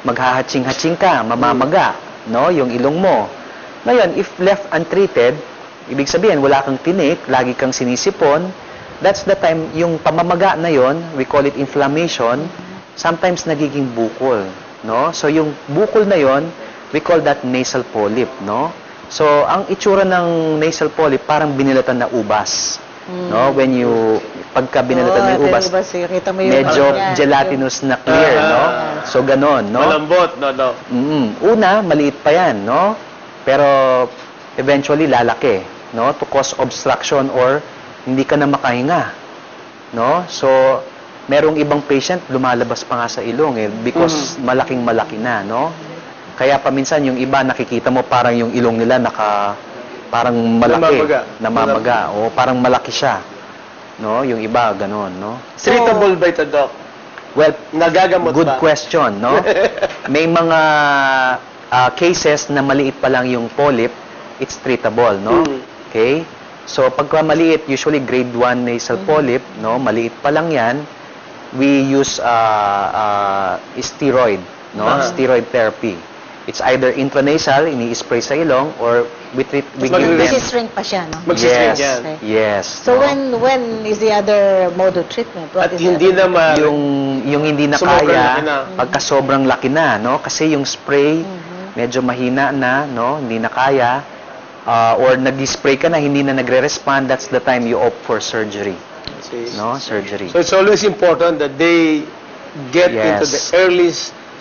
[SPEAKER 1] maghahatsing-hatsing ka, mamamaga, no? Yung ilong mo. Ngayon, if left untreated, ibig sabihin wala kang tinik, lagi kang sinisipon, that's the time yung pamamaga na yon, we call it inflammation, sometimes nagiging bukol, no? So yung bukol na yon, we call that nasal polyp, no? So ang itsura ng nasal polyp parang binilatan na ubas, no? When you pagka binilatan na yung ubas,
[SPEAKER 2] Kita mo yung
[SPEAKER 1] medyo
[SPEAKER 2] ano niya,
[SPEAKER 1] gelatinous na clear, no? So ganon, no?
[SPEAKER 3] Malambot, no, Doc?
[SPEAKER 1] Una, maliit pa yan, no? Pero eventually lalaki, no? To cause obstruction or hindi ka na makahinga, no? So, merong ibang patient lumalabas pa nga sa ilong because malaking-malaki na, no? Kaya paminsan yung iba nakikita mo parang yung ilong nila parang malaki, namamaga, o parang malaki siya. No, yung iba ganon, no?
[SPEAKER 3] Treatable ba ito, Doc?
[SPEAKER 1] Well,
[SPEAKER 3] Nagagamot
[SPEAKER 1] good
[SPEAKER 3] ba?
[SPEAKER 1] question, no? May mga cases na maliit pa lang yung polyp, it's treatable, no? Okay? So, pagka maliit, usually grade 1 nasal polyp, no? Maliit pa lang yan, we use steroid, no? Steroid therapy. It's either intranasal, ini-spray sa ilong, or we give them...
[SPEAKER 2] Magsishrink pa siya, no?
[SPEAKER 3] Magsishrink
[SPEAKER 1] Yes,
[SPEAKER 3] yan.
[SPEAKER 1] yes.
[SPEAKER 2] So
[SPEAKER 1] no?
[SPEAKER 2] when is the other mode of treatment? What
[SPEAKER 3] At
[SPEAKER 2] is
[SPEAKER 3] hindi
[SPEAKER 2] the other-
[SPEAKER 3] naman,
[SPEAKER 1] yung hindi na
[SPEAKER 3] Sobrang
[SPEAKER 1] kaya,
[SPEAKER 3] laki na.
[SPEAKER 1] pagka sobrang laki na, no? Kasi yung spray, medyo mahina na, no? Hindi na kaya, or nag-spray ka na, hindi na nagre-respond, that's the time you opt for surgery, no? Surgery.
[SPEAKER 3] So it's always important that they get into the
[SPEAKER 1] Yes.
[SPEAKER 3] early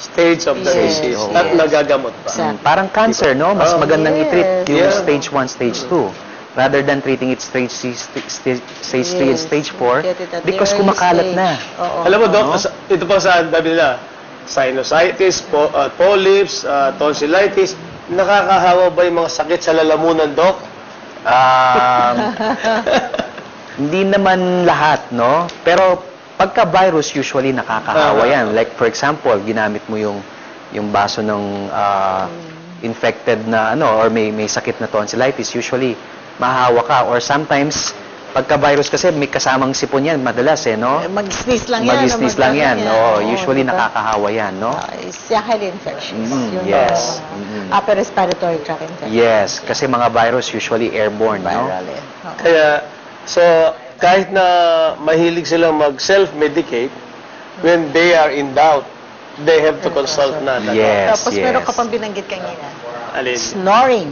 [SPEAKER 3] stage of the
[SPEAKER 2] Yes,
[SPEAKER 3] disease
[SPEAKER 2] yes.
[SPEAKER 3] at nagagamot pa.
[SPEAKER 2] Exactly.
[SPEAKER 1] Parang cancer, no? Mas
[SPEAKER 3] Oh.
[SPEAKER 1] magandang i-treat yung
[SPEAKER 3] Yeah.
[SPEAKER 1] stage 1, stage 2. Rather than treating it stage 3 and
[SPEAKER 2] Yes.
[SPEAKER 1] stage 4
[SPEAKER 2] Get it at the
[SPEAKER 1] because
[SPEAKER 2] early
[SPEAKER 1] kumakalat
[SPEAKER 2] stage.
[SPEAKER 1] na.
[SPEAKER 2] Oo.
[SPEAKER 3] Alam mo, Doc,
[SPEAKER 1] Ano?
[SPEAKER 3] ito pa sa sabi nila, sinusitis, polyps, tonsillitis, nakakahawa ba yung mga sakit sa lalamunan, Doc?
[SPEAKER 1] Hindi naman lahat, no? Pero pagka virus, usually nakakahawa yan. Like for example, ginamit mo yung baso ng infected na or may sakit na tonsillitis, usually mahahawa ka. Or sometimes, pagka virus kasi may kasamang sipon yan, madalas no?
[SPEAKER 2] Mag-sneeze lang yan.
[SPEAKER 1] Mag-sneeze lang yan. Oo, usually
[SPEAKER 2] diba?
[SPEAKER 1] nakakahawa yan, no?
[SPEAKER 2] It's highly infectious. Yung
[SPEAKER 1] yes.
[SPEAKER 2] upper respiratory tract infection.
[SPEAKER 1] Yes, kasi mga virus usually airborne, no?
[SPEAKER 2] Viral eh. Oo.
[SPEAKER 3] Kaya, so, kahit na mahilig silang mag-self-medicate, when they are in doubt, they have to consult na.
[SPEAKER 1] Yes,
[SPEAKER 2] Tapos
[SPEAKER 1] yes.
[SPEAKER 2] meron ka pang binanggit kanina.
[SPEAKER 3] Alin?
[SPEAKER 2] Snoring.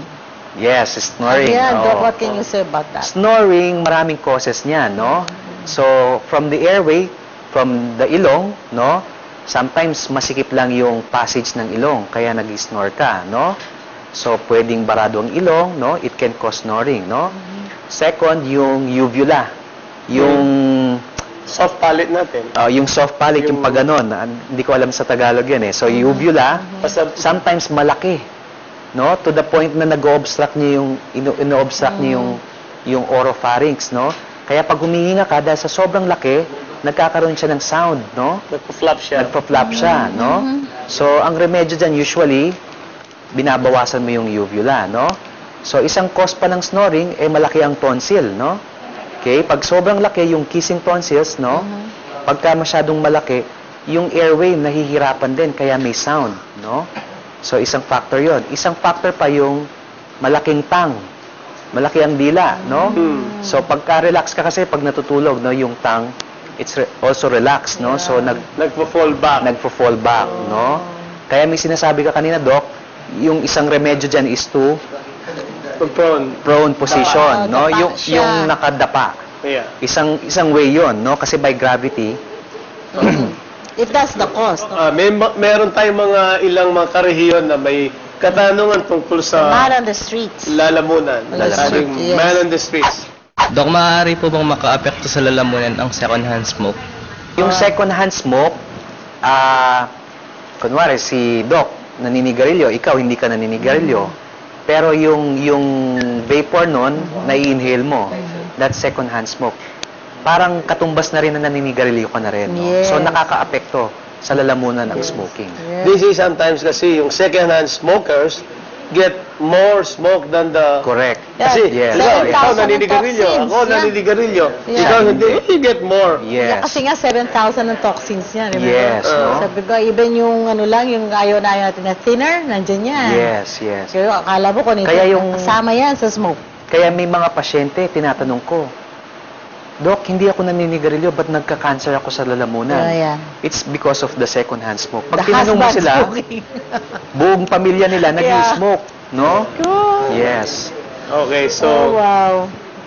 [SPEAKER 1] Yes, snoring.
[SPEAKER 2] Ayan,
[SPEAKER 1] oo.
[SPEAKER 2] Doc, what can you say about that?
[SPEAKER 1] Snoring, maraming causes niyan, no? So, from the airway, from the ilong, no? Sometimes masikip lang yung passage ng ilong, kaya nag-snore ka, no? So, pwedeng barado ang ilong, no? It can cause snoring, no? Second, yung uvula. Yung
[SPEAKER 3] Soft palate natin.
[SPEAKER 1] yung soft palate, yung pag ganon. Hindi ko alam sa Tagalog yan eh. So, uvula,
[SPEAKER 3] Basta,
[SPEAKER 1] sometimes malaki, no? To the point na nag-obstruct niya yung ino-obstruct niya yung oropharynx, no? Kaya pag humihinga ka dahil sa sobrang laki, nagkakaroon siya ng sound, no?
[SPEAKER 3] nagpo-flap siya.
[SPEAKER 1] Nagpa-flap siya, no? So ang remedyo diyan usually binabawasan mo yung uvula, no? So isang cause pa ng snoring malaki ang tonsil, no? Okay, pag sobrang laki yung kissing tonsils, no? Pagka masyadong malaki, yung airway nahihirapan din kaya may sound, no? So, isang factor yon. Isang factor pa yung malaking tang. Malaki ang dila, no? So, pagka-relax ka kasi, pag natutulog, no, yung tang, it's also relaxed, no? So,
[SPEAKER 3] Nagpo-fall back.
[SPEAKER 1] nagpo-fall back, no? Kaya may sinasabi ka kanina, Doc, yung isang remedyo dyan is to
[SPEAKER 3] Prone.
[SPEAKER 1] prone position, no?
[SPEAKER 2] dapa
[SPEAKER 1] Yung,
[SPEAKER 2] siya.
[SPEAKER 1] yung nakadapa.
[SPEAKER 3] Yeah.
[SPEAKER 1] Isang way yon, no? Kasi by gravity,
[SPEAKER 2] If that's the cause, no?
[SPEAKER 3] Meron tayong ilang mga karehiyon na may katanungan tungkol sa
[SPEAKER 2] Man on the streets.
[SPEAKER 3] lalamunan.
[SPEAKER 2] On the
[SPEAKER 3] Ating
[SPEAKER 2] street, yes.
[SPEAKER 3] man on the streets.
[SPEAKER 5] Dok, maaari po bang maka-apekto sa lalamunan ang second-hand smoke?
[SPEAKER 1] yung second-hand smoke, kunwari si Doc, naninigarilyo, ikaw hindi ka naninigarilyo. Pero yung vapor nun, nai-inhale mo. That's second-hand smoke. Parang katumbas na rin na naninigarilyo ka na rin. No?
[SPEAKER 2] Yes.
[SPEAKER 1] So nakaka-apekto sa lalamunan ng smoking.
[SPEAKER 3] This is sometimes kasi yung second-hand smokers get more smoke than the...
[SPEAKER 1] Correct.
[SPEAKER 3] Kasi,
[SPEAKER 1] Yes.
[SPEAKER 3] ikaw
[SPEAKER 2] 7,000
[SPEAKER 3] naninigarilyo,
[SPEAKER 2] toxins,
[SPEAKER 3] ako
[SPEAKER 2] yeah.
[SPEAKER 3] naninigarilyo,
[SPEAKER 2] Yeah.
[SPEAKER 3] ikaw hindi, you get more.
[SPEAKER 1] Yes.
[SPEAKER 2] Kasi nga 7,000 ng toxins yan. Remember?
[SPEAKER 1] Yes, no?
[SPEAKER 2] Sabi ko, even yung yung ayaw na natin na thinner, nandyan yan.
[SPEAKER 1] Yes, yes.
[SPEAKER 2] Kaya akala mo kung ito,
[SPEAKER 1] Kaya yung-
[SPEAKER 2] kasama yan sa smoke.
[SPEAKER 1] Kaya may mga pasyente, tinatanong ko, Doc, hindi ako naninigarilyo, ba't nagka-cancer ako sa lalamunan?
[SPEAKER 2] Ayan.
[SPEAKER 1] It's because of the second-hand smoke.
[SPEAKER 2] The
[SPEAKER 1] Pag tinanong mo
[SPEAKER 2] husband
[SPEAKER 1] sila,
[SPEAKER 2] smoking.
[SPEAKER 1] buong pamilya nila nag-smoke, no?
[SPEAKER 2] Cool.
[SPEAKER 1] Yes.
[SPEAKER 3] Okay,
[SPEAKER 2] Oh,
[SPEAKER 3] so,
[SPEAKER 2] wow.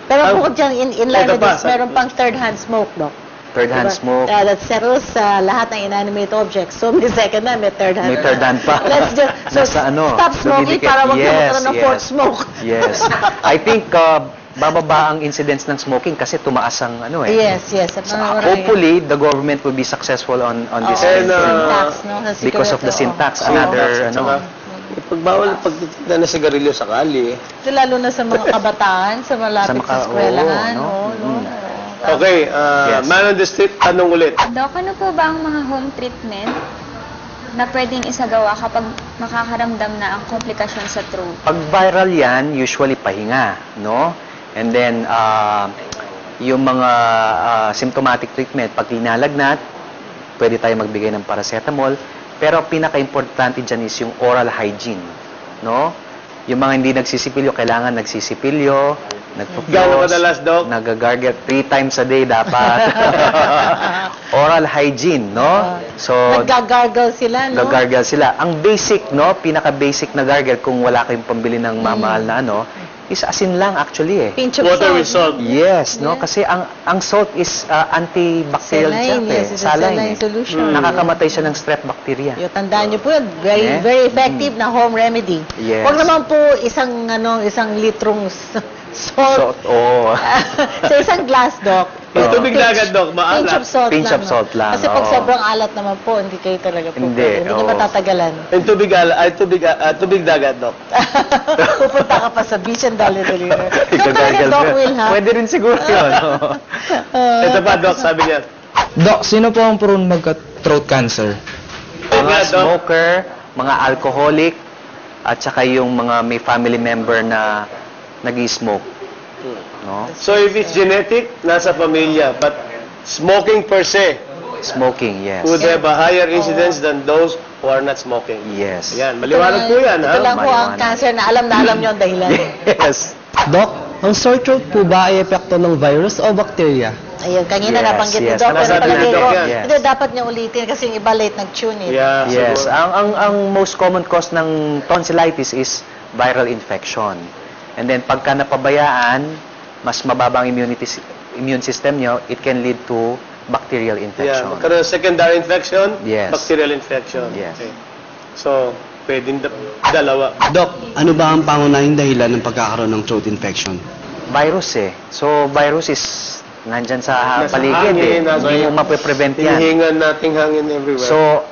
[SPEAKER 2] Pero bukod dyan, in line
[SPEAKER 3] Ito
[SPEAKER 2] with
[SPEAKER 3] pa,
[SPEAKER 2] this, meron pang third-hand smoke, Doc.
[SPEAKER 1] Third-hand smoke.
[SPEAKER 2] That settles sa lahat ng inanimate objects. So, may second hand, may third hand.
[SPEAKER 1] May third hand pa.
[SPEAKER 2] Let's just, so,
[SPEAKER 1] Nasa
[SPEAKER 2] stop smoking
[SPEAKER 1] dumidikit.
[SPEAKER 2] para wag na
[SPEAKER 1] Yes,
[SPEAKER 2] magkaroon ng
[SPEAKER 1] yes.
[SPEAKER 2] fourth smoke.
[SPEAKER 1] Yes. I think bababa ang incidence ng smoking kasi tumaas ang
[SPEAKER 2] Yes, yes.
[SPEAKER 1] So, hopefully, the government will be successful on this.
[SPEAKER 3] And,
[SPEAKER 2] syntax, no? Sa
[SPEAKER 1] Because of the syntax, another,
[SPEAKER 3] saka, pagbawal pagtitinda na sigarilyo sa kali.
[SPEAKER 2] Lalo na sa mga kabataan, sa malapit sa
[SPEAKER 1] Sa mga-
[SPEAKER 2] eskwelahan.
[SPEAKER 1] oo, no?
[SPEAKER 2] no?
[SPEAKER 1] Mm.
[SPEAKER 3] Okay,
[SPEAKER 1] Yes.
[SPEAKER 3] man on the street, tanong ulit.
[SPEAKER 6] Dok, ano po ba ang mga home treatment na pwedeng isagawa kapag makakaramdam na ang komplikasyon sa throat?
[SPEAKER 1] Pag viral yan, usually pahinga, no? And then, yung mga symptomatic treatment, pag linalagnat, pwede tayo magbigay ng paracetamol. Pero pinaka-importante dyan is yung oral hygiene, no? Yung mga hindi nagsisipilyo, kailangan nagsisipilyo,
[SPEAKER 3] Gano'n kadalas, Doc?
[SPEAKER 1] nagagargle 3 times a day dapat. Oral hygiene, no? So,
[SPEAKER 2] Naggagargle sila, no?
[SPEAKER 1] gagargle sila. Ang basic, no, pinaka-basic na gargle kung wala kayong pambili ng mamahal na ano, is asin lang actually eh.
[SPEAKER 2] Pinch of
[SPEAKER 3] Water with
[SPEAKER 2] salt.
[SPEAKER 3] salt.
[SPEAKER 1] Yes, no,
[SPEAKER 2] Yes.
[SPEAKER 1] kasi ang salt is antibacterial
[SPEAKER 2] Saline,
[SPEAKER 1] siya eh.
[SPEAKER 2] yes, it's a saline solution.
[SPEAKER 1] Nakakamatay siya ng strep bacteria.
[SPEAKER 2] Yung tandaan niyo po yun, very
[SPEAKER 1] Yeah.
[SPEAKER 2] very effective na home remedy.
[SPEAKER 1] Yes.
[SPEAKER 2] Huwag naman po isang litrong salt
[SPEAKER 1] Oh.
[SPEAKER 2] sa isang glass, Doc.
[SPEAKER 3] Yung tubig dagat, Doc, maalat.
[SPEAKER 2] Pinch of salt
[SPEAKER 1] Pinch
[SPEAKER 2] lang.
[SPEAKER 1] of salt lang,
[SPEAKER 2] Kasi pag
[SPEAKER 1] oo.
[SPEAKER 2] sobrang alat naman po, hindi kayo talaga po.
[SPEAKER 1] Hindi,
[SPEAKER 2] Hindi
[SPEAKER 1] oo.
[SPEAKER 2] matatagalan.
[SPEAKER 3] Yung tubig dagat, Doc.
[SPEAKER 2] Pupunta ka pa sa beach and dali-dali. Doc, talaga,
[SPEAKER 1] Gagargle
[SPEAKER 2] Doc
[SPEAKER 1] ka.
[SPEAKER 2] Will, ha?
[SPEAKER 1] Pwede rin siguro yun.
[SPEAKER 3] Ito pa, Doc, sabi niya.
[SPEAKER 5] Doc, sino po ang prone magka-throat cancer?
[SPEAKER 1] Mga
[SPEAKER 3] Nga, Doc.
[SPEAKER 1] smoker, mga alcoholic, at saka yung mga may family member na nag-smoke. No?
[SPEAKER 3] So if it's genetic, nasa pamilya. But smoking per se
[SPEAKER 1] Smoking, yes.
[SPEAKER 3] would have a higher incidence than those who are not smoking.
[SPEAKER 1] Yes.
[SPEAKER 3] Yan, maliwanag po yan, ha?
[SPEAKER 2] Ito lang po ang
[SPEAKER 1] Maliwanag.
[SPEAKER 2] cancer na alam niyo ang dahilan.
[SPEAKER 1] Yes.
[SPEAKER 7] Doc, ang sore throat po ba ay epekto ng virus o bacteria?
[SPEAKER 2] Ayun, kanina
[SPEAKER 1] Yes,
[SPEAKER 2] nabanggit ni
[SPEAKER 1] yes.
[SPEAKER 2] Doc, pero
[SPEAKER 3] Nasabi ni
[SPEAKER 2] palagay
[SPEAKER 3] Doc
[SPEAKER 2] ko,
[SPEAKER 3] yan.
[SPEAKER 1] Yes.
[SPEAKER 2] hindi, dapat niya ulitin kasi yung iba late nag-tune it.
[SPEAKER 3] Yeah,
[SPEAKER 1] Yes,
[SPEAKER 3] siguro.
[SPEAKER 1] ang most common cause ng tonsillitis is viral infection. And then pagka napabayaan, mas mababa ang immune system nyo, it can lead to bacterial
[SPEAKER 3] Yeah,
[SPEAKER 1] infection.
[SPEAKER 3] magkaroon ng secondary infection,
[SPEAKER 1] Yes.
[SPEAKER 3] bacterial infection.
[SPEAKER 1] Yes.
[SPEAKER 3] Okay. So, pwedeng dalawa.
[SPEAKER 7] Doc, ano ba ang pangunahing dahilan ng pagkakaroon ng throat infection?
[SPEAKER 1] Virus eh. So virus is nandyan sa
[SPEAKER 3] Nasa
[SPEAKER 1] paligid
[SPEAKER 3] hangin,
[SPEAKER 1] eh.
[SPEAKER 3] nasa-
[SPEAKER 1] Hindi mo mape-prevent yan.
[SPEAKER 3] Hinihingan nating hangin everywhere.
[SPEAKER 1] So,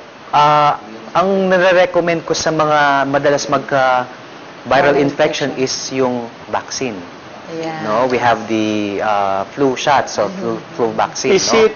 [SPEAKER 1] ang nare-recommend ko sa mga madalas magka-viral infection is yung vaccine.
[SPEAKER 2] Ayan.
[SPEAKER 1] No, we have the flu shots or flu vaccine.
[SPEAKER 3] Is
[SPEAKER 1] no?
[SPEAKER 3] it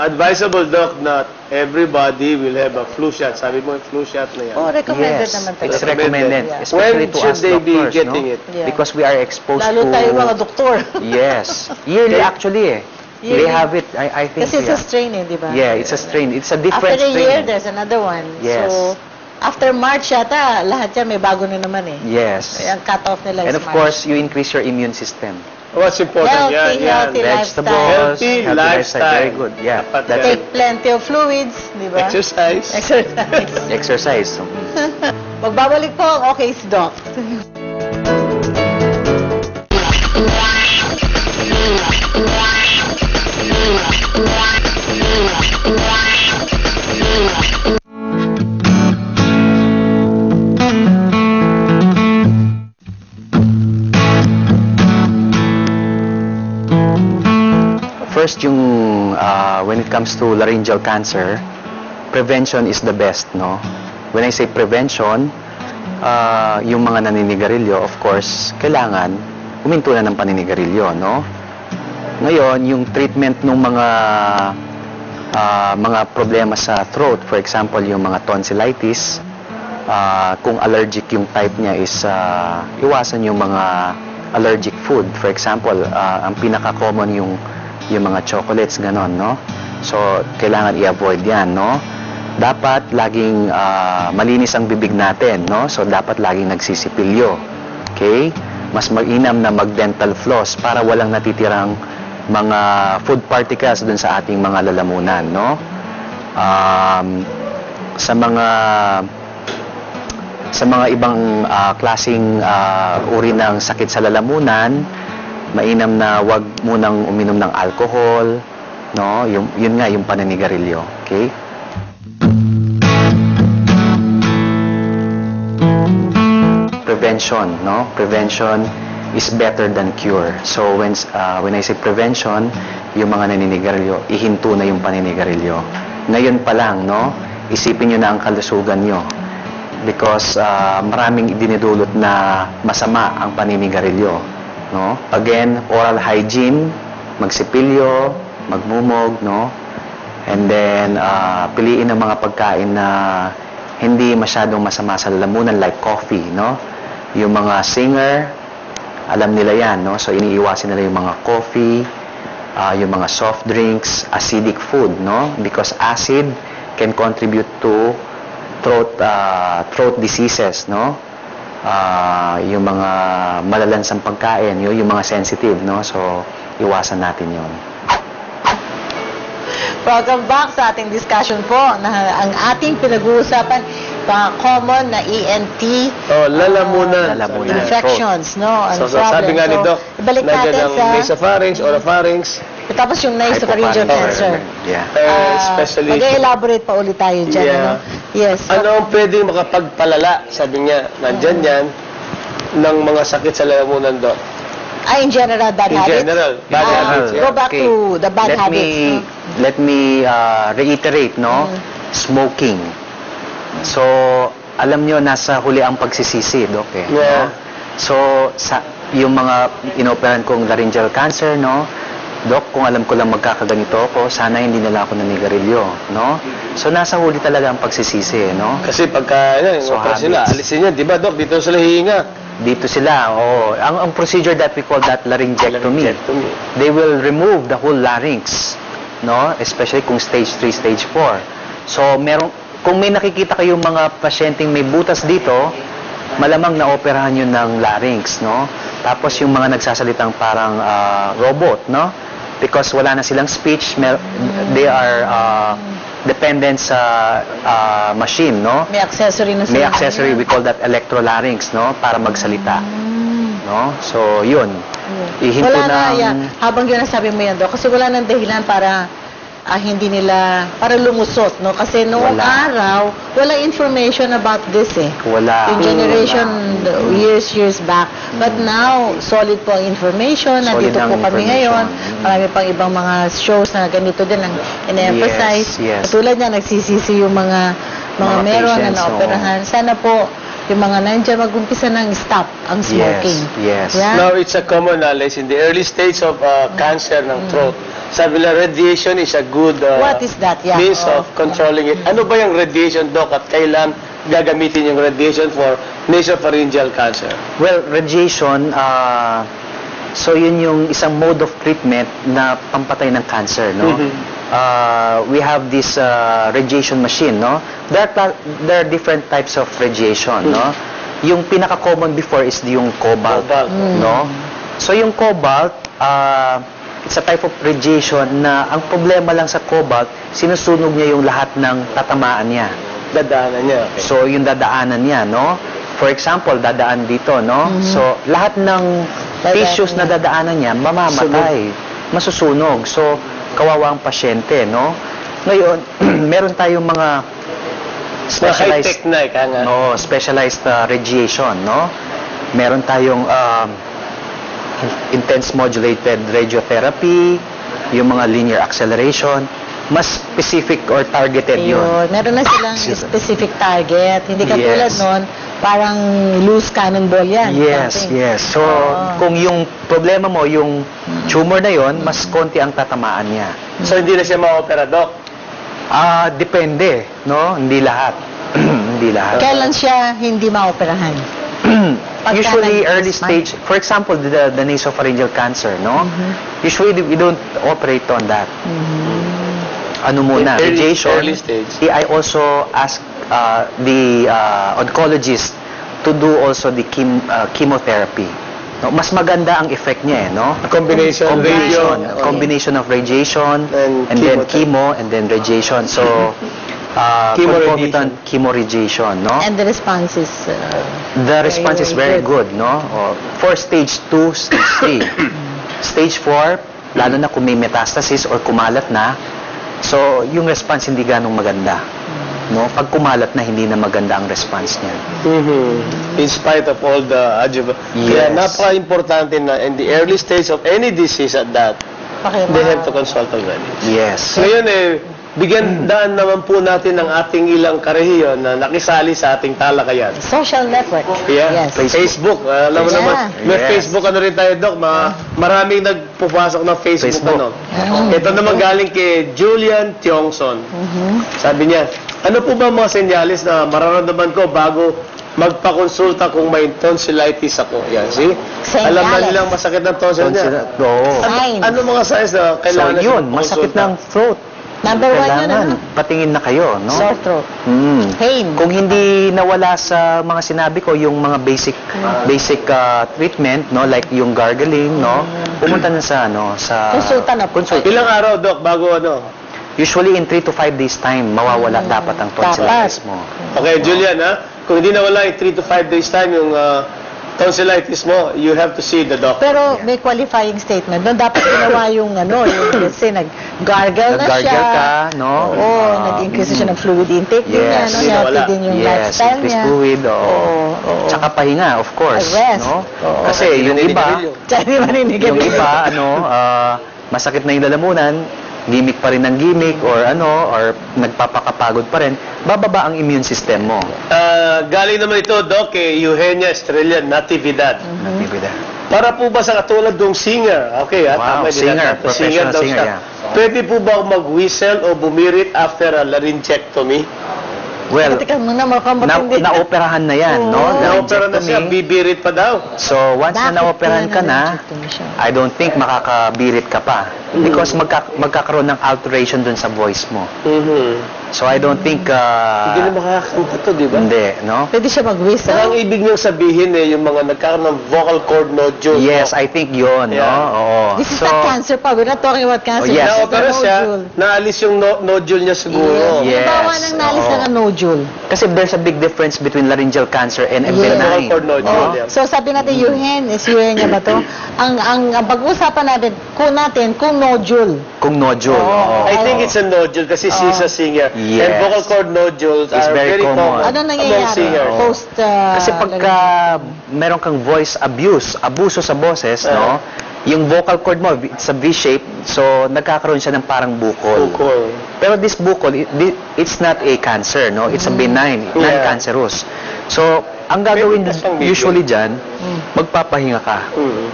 [SPEAKER 3] advisable, Doc, not everybody will have a flu shot? Sabi mo, flu shot na yan.
[SPEAKER 2] Oh, recommended
[SPEAKER 1] Yes,
[SPEAKER 2] naman
[SPEAKER 1] it's
[SPEAKER 2] talaga.
[SPEAKER 1] recommended,
[SPEAKER 2] Yeah.
[SPEAKER 1] especially
[SPEAKER 3] When
[SPEAKER 1] to
[SPEAKER 3] should
[SPEAKER 1] us
[SPEAKER 3] they be
[SPEAKER 1] doctors,
[SPEAKER 3] getting
[SPEAKER 1] no?
[SPEAKER 3] it?
[SPEAKER 2] Yeah.
[SPEAKER 1] Because we are exposed
[SPEAKER 2] Lalo
[SPEAKER 1] to...
[SPEAKER 2] tayo mga doktor.
[SPEAKER 1] Yes. Yearly actually eh.
[SPEAKER 2] Yearly.
[SPEAKER 1] They have it, I think.
[SPEAKER 2] Kasi it's a
[SPEAKER 1] yeah.
[SPEAKER 2] strain eh, di ba?
[SPEAKER 1] Yeah, it's a strain. It's a different
[SPEAKER 2] After a
[SPEAKER 1] strain.
[SPEAKER 2] year, there's another one.
[SPEAKER 1] Yes.
[SPEAKER 2] So, after March yata, lahat yan may bago na naman eh.
[SPEAKER 1] Yes.
[SPEAKER 2] Ang cut-off nila
[SPEAKER 1] And
[SPEAKER 2] is
[SPEAKER 1] of
[SPEAKER 2] March.
[SPEAKER 1] course, you increase your immune system.
[SPEAKER 3] What's important?
[SPEAKER 2] Healthy, healthy.
[SPEAKER 1] Vegetables,
[SPEAKER 3] Healthy lifestyle.
[SPEAKER 1] very good. Yeah,
[SPEAKER 3] Dapat
[SPEAKER 1] that's
[SPEAKER 2] Take
[SPEAKER 1] it.
[SPEAKER 2] plenty of fluids, di ba?
[SPEAKER 3] Exercise.
[SPEAKER 2] Exercise.
[SPEAKER 1] Exercise.
[SPEAKER 2] Magbabalik po ang okay si Doc.
[SPEAKER 1] First, yung when it comes to laryngeal cancer, prevention is the best, no? When I say prevention, yung mga naninigarilyo, of course, kailangan huminto na ng paninigarilyo, no? Ngayon, yung treatment ng mga problema sa throat, for example, yung mga tonsillitis, kung allergic yung type niya is iwasan yung mga allergic food. For example, ang pinaka-common yung mga chocolates, ganon, no? So, kailangan i-avoid yan, no? Dapat laging malinis ang bibig natin, no? So, dapat laging nagsisipilyo. Okay? Mas mainam na mag-dental floss para walang natitirang mga food particles dun sa ating mga lalamunan, no? Sa mga ibang klasing uri ng sakit sa lalamunan, mainam na wag munang uminom ng alcohol, no? Yun nga yung paninigarilyo, okay? Prevention, no? Prevention is better than cure. So when I say prevention, yung mga naninigarilyo, ihinto na yung paninigarilyo. Ngayon pa lang, no? Isipin nyo na ang kalusugan nyo. Because maraming dinidulot na masama ang paninigarilyo. No? Again, oral hygiene, magsipilyo, magmumog, no? And then, piliin ang mga pagkain na hindi masyadong masama sa lalamunan like coffee, no? Yung mga singer, alam nila yan, no? So, iniiwasin nila yung mga coffee, yung mga soft drinks, acidic food, no? Because acid can contribute to throat diseases, no? Yung mga malalansang pagkain, yung mga sensitive, no? So, iwasan natin yun.
[SPEAKER 2] Welcome back sa ating discussion po na ang ating pinag-uusapan common na ENT
[SPEAKER 3] lalamunan.
[SPEAKER 2] infections, no? Ano
[SPEAKER 3] So, sabi nga ni Doc,
[SPEAKER 2] ibalik natin
[SPEAKER 3] nandiyan ang nasopharynx, oropharynx,
[SPEAKER 2] tapos yung nasopharyngeal cancer.
[SPEAKER 1] Yeah.
[SPEAKER 3] especially...
[SPEAKER 2] Mag-elaborate pa ulit tayo dyan,
[SPEAKER 3] Yeah.
[SPEAKER 2] ano? Yes.
[SPEAKER 3] Ano ang pwedeng makapagpalala, sabi niya, nandyan yan, ng mga sakit sa lalamunan, Doc?
[SPEAKER 2] In general, bad
[SPEAKER 3] In
[SPEAKER 2] habits?
[SPEAKER 3] general, bad habits,
[SPEAKER 2] Go back
[SPEAKER 1] Okay.
[SPEAKER 2] to the bad habits.
[SPEAKER 1] Let me reiterate, no? Smoking. So, alam nyo, nasa huli ang pagsisisi, Doc, eh,
[SPEAKER 3] Yeah.
[SPEAKER 1] no? So, yung mga inoperahan kong laryngeal cancer, no? Doc, kung alam ko lang magkakaganito ako, sana hindi nila ako nanigarilyo, no? So, nasa huli talaga ang pagsisisi, no?
[SPEAKER 3] Kasi pagka,
[SPEAKER 1] So,
[SPEAKER 3] sila,
[SPEAKER 1] habits.
[SPEAKER 3] alisin yan, di ba, Doc? Dito sila hihinga.
[SPEAKER 1] Dito sila, oo. Ang procedure that we call that laryngectomy.
[SPEAKER 3] Laryngectomy.
[SPEAKER 1] They will remove the whole larynx, no? Especially kung stage 3, stage 4. So, kung may nakikita kayong mga pasyenteng may butas dito, malamang na-operahan yun ng larynx, no? Tapos yung mga nagsasalitang parang robot, no? Because wala na silang speech, they are dependent sa machine, no?
[SPEAKER 2] May accessory na
[SPEAKER 1] May
[SPEAKER 2] sila.
[SPEAKER 1] accessory, we call that electrolarynx, no? Para magsalita. No? So, yun. Ihinto
[SPEAKER 2] Wala na
[SPEAKER 1] ng...
[SPEAKER 2] yan. Habang yun nasabi mo yan, Doc, kasi wala nang dahilan para hindi nila, para lumusot, no? Kasi noong
[SPEAKER 1] Wala.
[SPEAKER 2] araw, wala information about this, eh.
[SPEAKER 1] Wala.
[SPEAKER 2] Yung generation, years back. But now, solid po ang information.
[SPEAKER 1] Solid
[SPEAKER 2] Nandito
[SPEAKER 1] ang
[SPEAKER 2] po kami
[SPEAKER 1] information.
[SPEAKER 2] ngayon. Marami pang ibang mga shows na ganito din ang in-emphasize.
[SPEAKER 1] Yes.
[SPEAKER 2] Katulad niya, nagsisisi yung mga
[SPEAKER 1] Mga
[SPEAKER 2] meron na
[SPEAKER 1] patients,
[SPEAKER 2] naoperahan. Sana po, yung mga nandiyan mag-umpisa ng stop ang smoking.
[SPEAKER 1] Yes.
[SPEAKER 2] Yeah?
[SPEAKER 3] Now, it's a common knowledge in the early stage of cancer ng throat. Sabi nila, radiation is a good
[SPEAKER 2] What is that? Yeah.
[SPEAKER 3] means
[SPEAKER 2] Oh.
[SPEAKER 3] of controlling it. Ano ba yung radiation, Doc, at kailan gagamitin yung radiation for nasopharyngeal cancer?
[SPEAKER 1] Well, radiation, so yun yung isang mode of treatment na pampatay ng cancer, no? We have this radiation machine, no? There are different types of radiation, no? Yung pinaka-common before is yung cobalt,
[SPEAKER 3] Cobalt.
[SPEAKER 1] no? So yung cobalt, it's a type of radiation na ang problema lang sa cobalt, sinusunog niya yung lahat ng tatamaan niya.
[SPEAKER 3] Dadaanan niya. Okay.
[SPEAKER 1] So, yung dadaanan niya, no? For example, dadaan dito, no? So, lahat ng tissues na dadaanan niya, mamamatay. Masusunog. So, kawawa ang pasyente, no? Ngayon, meron tayong mga
[SPEAKER 3] High-tech na, ika nga.
[SPEAKER 1] no, specialized radiation, no? Meron tayong intense modulated radiotherapy, yung mga linear acceleration, mas specific or targeted yun.
[SPEAKER 2] Ayun. Meron na silang specific target. Hindi katulad
[SPEAKER 1] Yes.
[SPEAKER 2] nun, parang loose cannonball yan.
[SPEAKER 1] Yes,
[SPEAKER 2] Something.
[SPEAKER 1] yes. So, kung yung problema mo, yung tumor na yon, mas konti ang tatamaan niya.
[SPEAKER 3] So, hindi na siya ma-opera, Doc?
[SPEAKER 1] Depende, no? Hindi lahat. Hindi lahat.
[SPEAKER 2] Kailan siya hindi maoperahan? Pagka
[SPEAKER 1] Usually,
[SPEAKER 2] nag-
[SPEAKER 1] early stage, for example, the nasopharyngeal cancer, no? Usually, we don't operate on that. Ano muna,
[SPEAKER 3] In
[SPEAKER 1] radiation.
[SPEAKER 3] early stage.
[SPEAKER 1] I also ask the oncologist to do also the chemotherapy. No, mas maganda ang effect niya, no?
[SPEAKER 3] Combination,
[SPEAKER 1] Combination of radiation
[SPEAKER 3] And
[SPEAKER 1] and then
[SPEAKER 3] chemotherapy.
[SPEAKER 1] chemo and then radiation. So, concomitant chemoradiation, no?
[SPEAKER 2] And the response is...
[SPEAKER 1] The response is very good, no? For stage 2, stage 3. Stage 4, lalo na kung may metastasis or kumalat na, so yung response hindi ganong maganda. No? Pag kumalat na, hindi na maganda ang response niya.
[SPEAKER 3] In spite of all the adjuvant. Kaya
[SPEAKER 1] Yes.
[SPEAKER 3] napaka-importante na in the early stage of any disease at that, they have to consult already.
[SPEAKER 1] Yes.
[SPEAKER 3] Ngayon bigyan daan naman po natin ng ating ilang karehiyon na nakisali sa ating talakayan.
[SPEAKER 2] Social network.
[SPEAKER 3] Yeah.
[SPEAKER 2] Yes.
[SPEAKER 3] Facebook. Alam mo
[SPEAKER 2] Yeah.
[SPEAKER 3] naman, may
[SPEAKER 1] Yes.
[SPEAKER 3] Facebook ano rin tayo, Doc. Maraming nagpupasok ng Facebook.
[SPEAKER 1] Facebook.
[SPEAKER 3] Ano. Ito naman galing kay Julian Tiongson.
[SPEAKER 2] Mm-hmm.
[SPEAKER 3] Sabi niya, ano po ba mga senyalis na mararamdaman ko bago magpakonsulta kung may tonsillitis ako? Yan, see?
[SPEAKER 2] Senyales.
[SPEAKER 3] Alam na nilang masakit ng tonsil niya.
[SPEAKER 1] Oo.
[SPEAKER 2] Signs.
[SPEAKER 3] Ano mga signs na
[SPEAKER 1] So,
[SPEAKER 3] kailangan na
[SPEAKER 1] yun, masakit ng throat.
[SPEAKER 2] Number 1 yun,
[SPEAKER 1] Kailangan,
[SPEAKER 2] ano?
[SPEAKER 1] patingin na kayo, no?
[SPEAKER 2] Sore throat.
[SPEAKER 1] Mm.
[SPEAKER 2] Pain.
[SPEAKER 1] Kung hindi nawala sa mga sinabi ko, yung mga basic treatment, no, like yung gargling, no, pumunta na sa
[SPEAKER 2] Konsulta na.
[SPEAKER 3] Ilang araw, Doc, bago ano?
[SPEAKER 1] Usually in 3 to 5 days time, mawawala dapat ang tonsillitis mo.
[SPEAKER 3] Okay, Julian, ha? Kung hindi nawala in 3 to 5 days time yung tonsillitis mo, you have to see the doctor.
[SPEAKER 2] Pero may qualifying statement. Doon dapat ginawa yung kasi nag-gargle na
[SPEAKER 1] Nag-gargle
[SPEAKER 2] siya.
[SPEAKER 1] ka, no?
[SPEAKER 2] Oo, nag-increase siya ng fluid intake din niya.
[SPEAKER 1] Yes.
[SPEAKER 2] No?
[SPEAKER 3] Hindi
[SPEAKER 2] Healthy
[SPEAKER 3] nawala.
[SPEAKER 2] din yung
[SPEAKER 1] Yes,
[SPEAKER 2] lifestyle
[SPEAKER 1] increased
[SPEAKER 2] niya.
[SPEAKER 1] fluid, oo.
[SPEAKER 2] Oo.
[SPEAKER 1] Tsaka pahinga, of course.
[SPEAKER 2] Rest.
[SPEAKER 1] No?
[SPEAKER 2] Oo.
[SPEAKER 1] Kasi yung iba,
[SPEAKER 2] Tsaka di maninig.
[SPEAKER 1] yung iba, masakit na yung lalamunan, gimmick pa rin ng gimmick, or nagpapakapagod pa rin, bababa ang immune system mo.
[SPEAKER 3] Galing naman ito, Doc, kay Eugenia Estrella Natividad.
[SPEAKER 1] Natividad.
[SPEAKER 3] Para po ba sa katulad ng singer? Okay,
[SPEAKER 1] Wow,
[SPEAKER 3] tama.
[SPEAKER 1] singer, professional
[SPEAKER 3] daw
[SPEAKER 1] singer,
[SPEAKER 3] siya.
[SPEAKER 1] yeah.
[SPEAKER 3] Pwede po ba mag-whistle o bumirit after a laryngectomy?
[SPEAKER 1] Well,
[SPEAKER 2] Teka muna, mukhang matindi.
[SPEAKER 1] naoperahan na yan, no?
[SPEAKER 3] Na-opera na siya,
[SPEAKER 1] Laryngectomy.
[SPEAKER 3] bibirit pa daw.
[SPEAKER 1] So, once na
[SPEAKER 2] Bakit
[SPEAKER 1] naoperahan ka na,
[SPEAKER 2] na-laryngectomy siya?
[SPEAKER 1] I don't think makakabirit ka pa. Because magkakaroon ng alteration dun sa voice mo. So, I don't think,
[SPEAKER 3] Hindi na makakanta to, di ba?
[SPEAKER 1] hindi, no?
[SPEAKER 2] Pwede siya
[SPEAKER 3] Saka ang
[SPEAKER 2] mag-whistle.
[SPEAKER 3] ibig niyong sabihin yung mga nagkaroon ng vocal cord nodule.
[SPEAKER 1] Yes, I think yun, no?
[SPEAKER 3] Yeah.
[SPEAKER 1] Oo.
[SPEAKER 2] This is not cancer pa. We're not talking about cancer.
[SPEAKER 1] Oh, yes.
[SPEAKER 2] This is the
[SPEAKER 3] Na-opera siya,
[SPEAKER 2] nodule.
[SPEAKER 3] naalis yung nodule niya siguro.
[SPEAKER 1] Yes.
[SPEAKER 2] Halimbawa ng nalis
[SPEAKER 1] Oo.
[SPEAKER 2] ng nodule.
[SPEAKER 1] Kasi there's a big difference between laryngeal cancer and
[SPEAKER 2] Yes.
[SPEAKER 3] Vocal
[SPEAKER 1] benign.
[SPEAKER 3] cord nodule.
[SPEAKER 1] No?
[SPEAKER 3] Yeah.
[SPEAKER 2] So sabi natin, Yuhen, is Yuhen niya ba to? Ang pag-uusapan natin kung nodule.
[SPEAKER 1] Kung nodule. oo.
[SPEAKER 3] I think it's a nodule kasi she's a singer.
[SPEAKER 1] Yes.
[SPEAKER 3] And vocal cord nodules
[SPEAKER 1] It's
[SPEAKER 3] are
[SPEAKER 1] very
[SPEAKER 3] very
[SPEAKER 1] common.
[SPEAKER 3] common
[SPEAKER 2] Ano
[SPEAKER 3] among
[SPEAKER 2] nangyayari?
[SPEAKER 3] singers.
[SPEAKER 2] Post,
[SPEAKER 1] Kasi pagka meron kang voice abuso sa boses, no? Yung vocal cord mo, it's a V-shape, so nagkakaroon siya ng parang bukol.
[SPEAKER 3] Vocal.
[SPEAKER 1] Pero this bukol, it's not a cancer, no? It's a benign,
[SPEAKER 3] Yeah.
[SPEAKER 1] non-cancerous. So, ang gagawin
[SPEAKER 3] Pwede ka siyang
[SPEAKER 1] usually dyan, magpapahinga ka.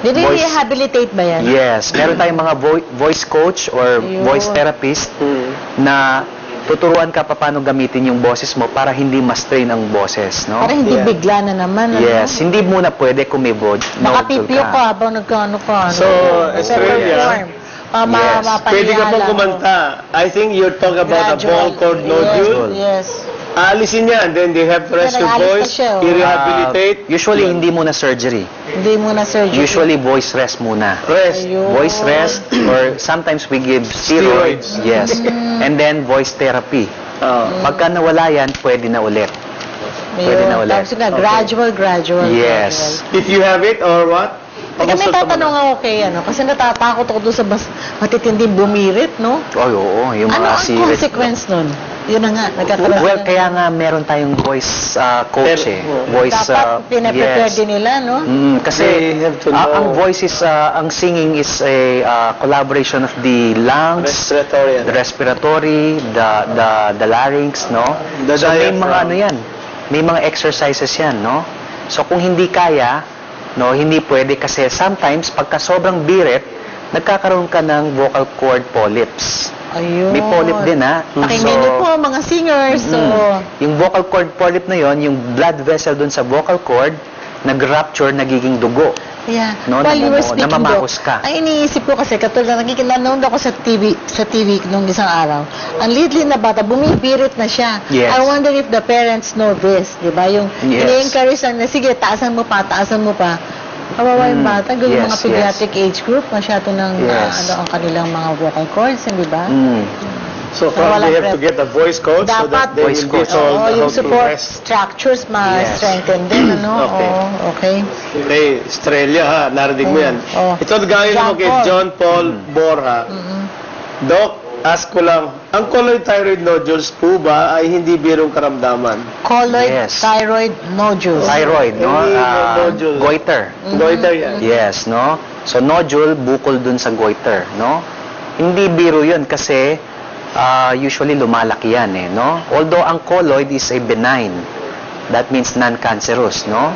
[SPEAKER 2] Nire-rehabilitate ba yan?
[SPEAKER 1] Yes, meron tayong mga voice coach or
[SPEAKER 2] Ayun.
[SPEAKER 1] voice therapist na tuturuan ka paano gamitin yung boses mo para hindi ma-strain ang boses, no?
[SPEAKER 2] Para hindi
[SPEAKER 3] Yeah.
[SPEAKER 2] bigla na naman.
[SPEAKER 1] Yes, hindi muna pwede kung may
[SPEAKER 2] Baka pipyo ka habang nagkano ka.
[SPEAKER 3] So, Australia,
[SPEAKER 1] Yes.
[SPEAKER 3] pwede ka pong kumanta. I think you're talking about a vocal cord nodule.
[SPEAKER 2] Yes.
[SPEAKER 3] Aalisin niya and then they have to rest your
[SPEAKER 2] Nag-aalis
[SPEAKER 3] voice,
[SPEAKER 2] pa siya, oh.
[SPEAKER 3] i-rehabilitate.
[SPEAKER 1] Usually, hindi muna surgery.
[SPEAKER 2] Hindi mo na surgery.
[SPEAKER 1] Usually, voice rest muna.
[SPEAKER 3] Rest.
[SPEAKER 2] Ayun.
[SPEAKER 1] Voice rest, or sometimes we give steroids. Yes. And then, voice therapy. Pagka nawala yan, pwede na ulit. Pwede na ulit.
[SPEAKER 2] Tapos na, gradual.
[SPEAKER 1] Yes.
[SPEAKER 3] If you have it or what?
[SPEAKER 2] Teka, may tatanong ako kay kasi natatakot ako doon sa matitinding bumirit, no?
[SPEAKER 1] Ay, oo. Yung
[SPEAKER 2] Ano
[SPEAKER 1] mga
[SPEAKER 2] ang
[SPEAKER 1] series.
[SPEAKER 2] consequence nun? Yun na nga, nagkakaroon.
[SPEAKER 1] Well, kaya nga meron tayong voice coach eh. Voice,
[SPEAKER 2] Dapat pinaprepare
[SPEAKER 1] yes.
[SPEAKER 2] din nila, no?
[SPEAKER 1] Kasi
[SPEAKER 3] They have to know.
[SPEAKER 1] ang voice is, ang singing is a collaboration of the lungs,
[SPEAKER 3] Respiratory.
[SPEAKER 1] the respiratory, the larynx, no?
[SPEAKER 3] The
[SPEAKER 1] So may
[SPEAKER 3] diaphragm.
[SPEAKER 1] mga ano yan, may mga exercises yan, no? So kung hindi kaya, no, hindi pwede kasi sometimes pagka sobrang birit, nagkakaroon ka ng vocal cord polyps.
[SPEAKER 2] Ayun.
[SPEAKER 1] May polyp din, ha?
[SPEAKER 2] Pakinggan niyo po, mga singers. So,
[SPEAKER 1] Yung vocal cord polyp na yon, yung blood vessel dun sa vocal cord, nag-rupture, nagiging dugo.
[SPEAKER 2] yeah.
[SPEAKER 1] No,
[SPEAKER 2] While you were speaking,
[SPEAKER 1] namamahos
[SPEAKER 2] Doc,
[SPEAKER 1] ka.
[SPEAKER 2] ay iniisip ko kasi, katulad, nanonood ako sa TV nung isang araw. Ang little na bata, bumibirit na siya.
[SPEAKER 1] Yes.
[SPEAKER 2] I wonder if the parents know this, di ba? Yung
[SPEAKER 1] Yes.
[SPEAKER 2] ini-encourage na, sige, taasan mo pa. Kawawa yung bata, yung
[SPEAKER 1] Yes,
[SPEAKER 2] mga pediatric age group, masyado ng
[SPEAKER 1] Yes.
[SPEAKER 2] ang kanilang mga vocal cords, di ba?
[SPEAKER 3] So
[SPEAKER 2] Walang
[SPEAKER 3] probably have to
[SPEAKER 2] prep.
[SPEAKER 3] get a voice coach so that
[SPEAKER 2] Dapat,
[SPEAKER 3] they
[SPEAKER 1] voice
[SPEAKER 3] will be
[SPEAKER 1] coach.
[SPEAKER 3] told
[SPEAKER 2] Oo,
[SPEAKER 3] how
[SPEAKER 2] yung
[SPEAKER 3] to
[SPEAKER 2] support
[SPEAKER 3] rest.
[SPEAKER 2] structures ma-strengthen din, ano?
[SPEAKER 3] Okay.
[SPEAKER 2] Oo, okay.
[SPEAKER 3] Okay, Australia ha, narinig mo yan.
[SPEAKER 2] Oh.
[SPEAKER 3] Ito galing
[SPEAKER 2] John
[SPEAKER 3] naman kay
[SPEAKER 2] Paul.
[SPEAKER 3] John Paul Borja. Doc, ask ko lang, ang colloid thyroid nodules po ba ay hindi birong karamdaman?
[SPEAKER 2] Colloid
[SPEAKER 1] Yes.
[SPEAKER 2] thyroid nodules.
[SPEAKER 1] Thyroid, no?
[SPEAKER 3] Hindi, nodule.
[SPEAKER 1] Goiter.
[SPEAKER 3] Goiter yan.
[SPEAKER 1] Yes, no? So, nodule, bukol dun sa goiter, no? Hindi biro yun kasi usually lumalaki yan eh, no? Although ang colloid is a benign, that means non-cancerous, no?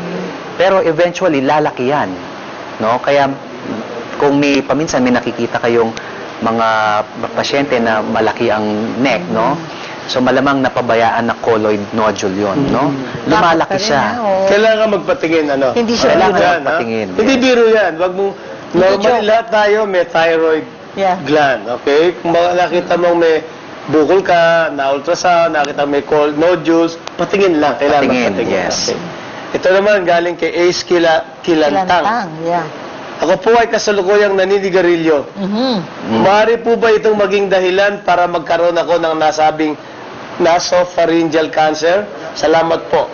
[SPEAKER 1] Pero eventually lalaki yan, no? Kaya kung paminsan may nakikita kayong mga pasyente na malaki ang neck, no? So malamang napabayaan na colloid nodule yon, no? Lumalaki siya.
[SPEAKER 3] Kailangan magpatingin, ano?
[SPEAKER 2] Hindi siya
[SPEAKER 1] Kailangan
[SPEAKER 2] biro.
[SPEAKER 1] magpatingin.
[SPEAKER 3] Hindi biro yan. Wag mong, normally
[SPEAKER 2] joke.
[SPEAKER 3] lahat tayo may thyroid
[SPEAKER 2] Yeah.
[SPEAKER 3] gland, okay? Kung nakita mong may bukol ka, na-ultrasound, nakita may cold nodules, patingin lang. Kailangan
[SPEAKER 1] Patingin,
[SPEAKER 3] magpatingin.
[SPEAKER 1] yes.
[SPEAKER 3] Okay. Ito naman galing kay Ace Kilantang.
[SPEAKER 2] Kilantang, yeah.
[SPEAKER 3] Ako po ay kasalukuyang naninigarilyo. Maaari po ba itong maging dahilan para magkaroon ako ng nasabing nasopharyngeal cancer? Salamat po.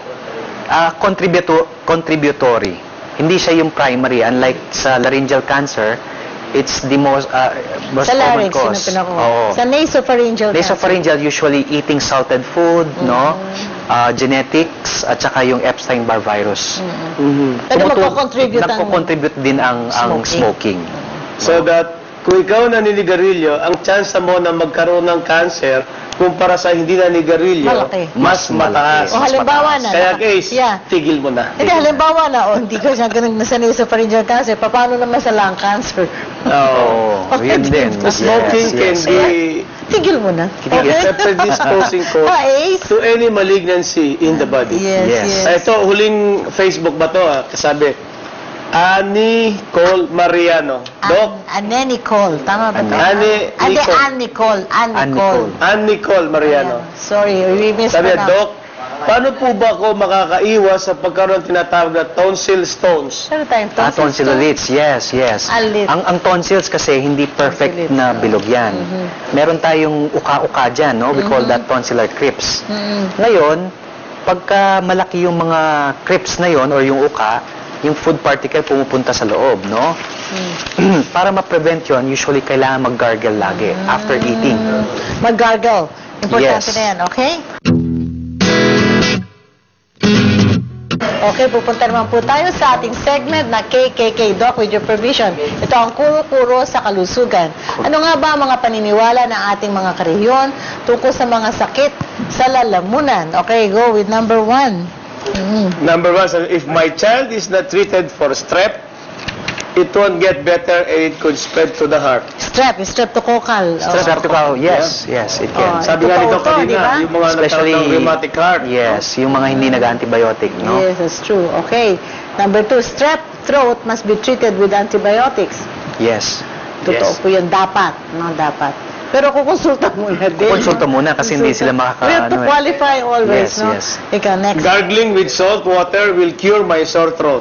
[SPEAKER 1] Contributory. Hindi siya yung primary. Unlike sa laryngeal cancer, it's the most
[SPEAKER 2] Sa
[SPEAKER 1] common
[SPEAKER 2] larynx,
[SPEAKER 1] cause.
[SPEAKER 2] yun ang
[SPEAKER 1] Oo.
[SPEAKER 2] Sa nasopharyngeal cancer.
[SPEAKER 1] Nasopharyngeal, usually eating salted food, no? Genetics, at saka yung Epstein-Barr virus.
[SPEAKER 2] Pero magko-contribute ang
[SPEAKER 1] Nagko-contribute din ang smoking.
[SPEAKER 3] So that, kung ikaw naninigarilyo, ang chance mo na magkaroon ng cancer, kumpara sa hindi naninigarilyo,
[SPEAKER 2] Malaki.
[SPEAKER 3] mas mataas.
[SPEAKER 2] O halimbawa na.
[SPEAKER 3] Kaya case,
[SPEAKER 2] Yeah.
[SPEAKER 3] tigil mo na.
[SPEAKER 2] Hindi, halimbawa na, hindi ko siya ganun nasanay sa pharyngeal cancer. Paano naman sa lung cancer?
[SPEAKER 1] Oo, yun din.
[SPEAKER 3] The smoking can be
[SPEAKER 2] Tigil mo na.
[SPEAKER 3] a predisposing cause
[SPEAKER 2] Ace.
[SPEAKER 3] to any malignancy in the body.
[SPEAKER 2] Yes,
[SPEAKER 1] Yes.
[SPEAKER 2] yes.
[SPEAKER 3] Ito, huling Facebook ba to? Kasabi, Annie Cole Mariano. Doc,
[SPEAKER 2] Anne Nicole. Tama ba ito?
[SPEAKER 3] Annie Nicole.
[SPEAKER 2] Anne Nicole. Anne Nicole.
[SPEAKER 3] Annie Cole Mariano.
[SPEAKER 2] Sorry, we missed
[SPEAKER 3] Sabi,
[SPEAKER 2] na.
[SPEAKER 3] Doc, paano po ba ako makakaiwas sa pagkaroon ng tinatawag na tonsil stones?
[SPEAKER 2] Ano tayong
[SPEAKER 1] Tonsilloliths, yes, yes.
[SPEAKER 2] Alit.
[SPEAKER 1] Ang tonsils kasi hindi perfect
[SPEAKER 2] Tonsilloliths.
[SPEAKER 1] na bilog yan. Meron tayong uka-uka dyan, no? We call that tonsillar crypts. Ngayon, pagka malaki yung mga crypts na yon or yung uka, yung food particle pumupunta sa loob, no? Para ma-prevent yon, usually kailangan mag-gargle lagi after eating.
[SPEAKER 2] Mag-gargle. Importante
[SPEAKER 1] Yes.
[SPEAKER 2] na yan, okay? Okay, pupunta naman po tayo sa ating segment na KKK Doc with your permission. Ito ang kuro-kuro sa kalusugan. Ano nga ba ang mga paniniwala ng ating mga karehiyon tungkol sa mga sakit sa lalamunan? Okay, go with number 1.
[SPEAKER 3] Number one, so if my child is not treated for strep, it won't get better and it could spread to the heart.
[SPEAKER 2] Streptococcal.
[SPEAKER 1] Streptococcal, yes, yes, it can.
[SPEAKER 2] Oh,
[SPEAKER 3] Sabi nga nito
[SPEAKER 2] totoo to, di ba?
[SPEAKER 3] kanina, yung mga
[SPEAKER 1] Especially,
[SPEAKER 3] nagkaroon ng rheumatic heart.
[SPEAKER 1] yes, yung mga hindi nag-antibiotic, no?
[SPEAKER 2] Yes, that's true. Okay. Number 2, strep throat must be treated with antibiotics.
[SPEAKER 1] Yes.
[SPEAKER 2] Totoo
[SPEAKER 3] Yes.
[SPEAKER 2] po yun. Dapat. No, dapat. Pero kukonsulta muna din.
[SPEAKER 1] Konsulta muna kasi hindi sila
[SPEAKER 2] We have to
[SPEAKER 1] makaka...
[SPEAKER 2] qualify always,
[SPEAKER 1] Yes,
[SPEAKER 2] no?
[SPEAKER 1] yes.
[SPEAKER 2] Ikaw, next.
[SPEAKER 3] Gargling with salt water will cure my sore throat.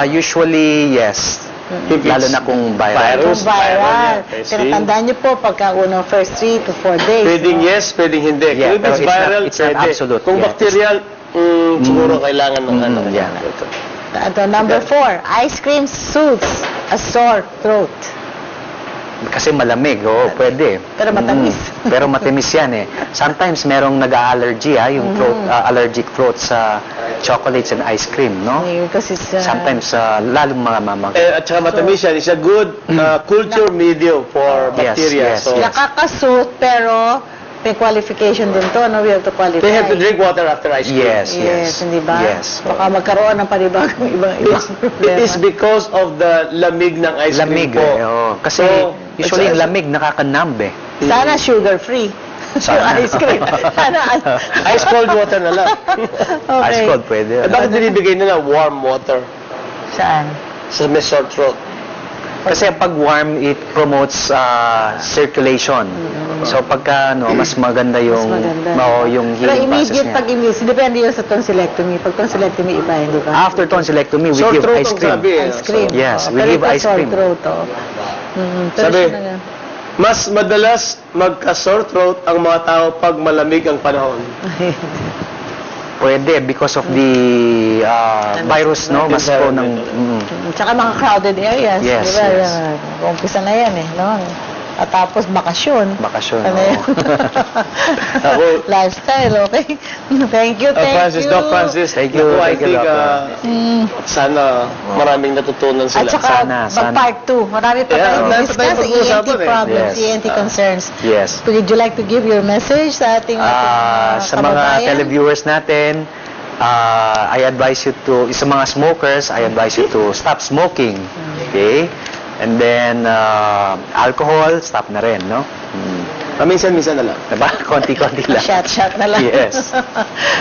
[SPEAKER 1] Usually, yes.
[SPEAKER 3] If
[SPEAKER 1] Lalo
[SPEAKER 3] it's
[SPEAKER 1] na kung
[SPEAKER 2] Kung
[SPEAKER 1] virus.
[SPEAKER 2] viral.
[SPEAKER 3] Okay, see?
[SPEAKER 2] Pero tandaan niyo po, pagka unang first 3 to 4 days.
[SPEAKER 3] Pwedeng
[SPEAKER 2] no?
[SPEAKER 3] yes, pwedeng hindi.
[SPEAKER 1] Yeah,
[SPEAKER 3] Kung
[SPEAKER 1] pero
[SPEAKER 3] it's
[SPEAKER 1] it's not-
[SPEAKER 3] viral,
[SPEAKER 1] it's not
[SPEAKER 3] pwede.
[SPEAKER 1] absolute,
[SPEAKER 3] Kung
[SPEAKER 1] yeah.
[SPEAKER 3] bacterial, siguro kailangan ng ano.
[SPEAKER 1] yeah.
[SPEAKER 2] Ito, number 4, ice cream soothes a sore throat.
[SPEAKER 1] Kasi malamig, oo, pwede.
[SPEAKER 2] Pero matamis.
[SPEAKER 1] Pero matamis yan eh. Sometimes merong nag-allergy, yung throat, allergic throat sa chocolates and ice cream, no?
[SPEAKER 2] Because it's...
[SPEAKER 1] Sometimes, lalong mga mamang.
[SPEAKER 3] At saka matamis yan. It's a good culture medium for
[SPEAKER 1] Yes,
[SPEAKER 3] bacteria.
[SPEAKER 1] yes,
[SPEAKER 3] So,
[SPEAKER 1] yes.
[SPEAKER 2] Nakakasuit, pero may qualification din to, no? We have to qualify.
[SPEAKER 3] they have to drink water after ice cream.
[SPEAKER 1] Yes,
[SPEAKER 2] Yes, hindi ba?
[SPEAKER 1] Yes.
[SPEAKER 2] Baka magkaroon ng panibagong ibang
[SPEAKER 3] It is because of the lamig ng ice
[SPEAKER 1] Lamig
[SPEAKER 3] cream po.
[SPEAKER 1] eh, oo. Kasi
[SPEAKER 3] So,
[SPEAKER 1] usually
[SPEAKER 3] it's-
[SPEAKER 1] yung lamig nakakanamb eh.
[SPEAKER 2] Sana sugar-free.
[SPEAKER 1] Sana.
[SPEAKER 2] Ice cream. Sana.
[SPEAKER 3] Ice cold water na lang.
[SPEAKER 2] Okay.
[SPEAKER 1] Ice cold pwede.
[SPEAKER 3] At bakit binibigay nila warm water
[SPEAKER 2] Saan?
[SPEAKER 3] sa may sore throat?
[SPEAKER 1] Kasi pag warm, it promotes circulation. So pagka mas maganda yung
[SPEAKER 2] Mas maganda.
[SPEAKER 1] yung
[SPEAKER 2] Pero
[SPEAKER 1] healing process
[SPEAKER 2] immediate
[SPEAKER 1] niya.
[SPEAKER 2] pag-immediate, depende yun sa tonsillectomy. Pag tonsillectomy, iba, hindi ba?
[SPEAKER 1] After tonsillectomy, we
[SPEAKER 3] Sore
[SPEAKER 1] give
[SPEAKER 3] throat
[SPEAKER 1] ice
[SPEAKER 3] ang
[SPEAKER 1] cream.
[SPEAKER 3] sabi eh.
[SPEAKER 2] Ice cream.
[SPEAKER 1] Yes,
[SPEAKER 2] Oo,
[SPEAKER 1] we
[SPEAKER 2] pero
[SPEAKER 1] give
[SPEAKER 2] ito
[SPEAKER 1] ice
[SPEAKER 2] sore
[SPEAKER 1] cream.
[SPEAKER 2] throat, oo. Pero
[SPEAKER 3] Sabi,
[SPEAKER 2] siya na-
[SPEAKER 3] mas madalas magka-sore throat ang mga tao pag malamig ang panahon.
[SPEAKER 1] Pwede because of the virus, no? Mas po ng...
[SPEAKER 2] Tsaka mga crowded areas.
[SPEAKER 1] Yes,
[SPEAKER 2] Di ba?
[SPEAKER 1] yes.
[SPEAKER 2] Umpisa na yan eh. No? At tapos bakasyon.
[SPEAKER 1] Bakasyon,
[SPEAKER 2] Ano
[SPEAKER 1] oo.
[SPEAKER 2] yun?
[SPEAKER 3] Ako-
[SPEAKER 2] Lifestyle, okay? Thank you, thank
[SPEAKER 3] Francis,
[SPEAKER 2] you.
[SPEAKER 3] Doc Francis,
[SPEAKER 1] Thank you,
[SPEAKER 3] I
[SPEAKER 1] thank you,
[SPEAKER 3] think,
[SPEAKER 1] Doc.
[SPEAKER 3] sana maraming natutunan
[SPEAKER 2] At
[SPEAKER 3] sila.
[SPEAKER 2] saka,
[SPEAKER 1] Sana.
[SPEAKER 2] mag-part 2. Marami pa
[SPEAKER 3] Yeah,
[SPEAKER 2] tayong
[SPEAKER 3] marami pa
[SPEAKER 2] discuss
[SPEAKER 3] tayong
[SPEAKER 2] sa
[SPEAKER 3] pag-uusapan
[SPEAKER 2] ENT
[SPEAKER 3] eh.
[SPEAKER 2] problems,
[SPEAKER 1] Yes.
[SPEAKER 2] ENT concerns.
[SPEAKER 1] Yes.
[SPEAKER 2] Would you like to give your message sa ating
[SPEAKER 1] Sa mga televiewers natin, I advise you to, sa mga smokers, I advise you to stop smoking. Okay? And then, alcohol, stop na rin, no?
[SPEAKER 3] Minsan-minsan na lang.
[SPEAKER 1] Diba? Konti-konti lang.
[SPEAKER 2] Shot na lang.
[SPEAKER 1] Yes.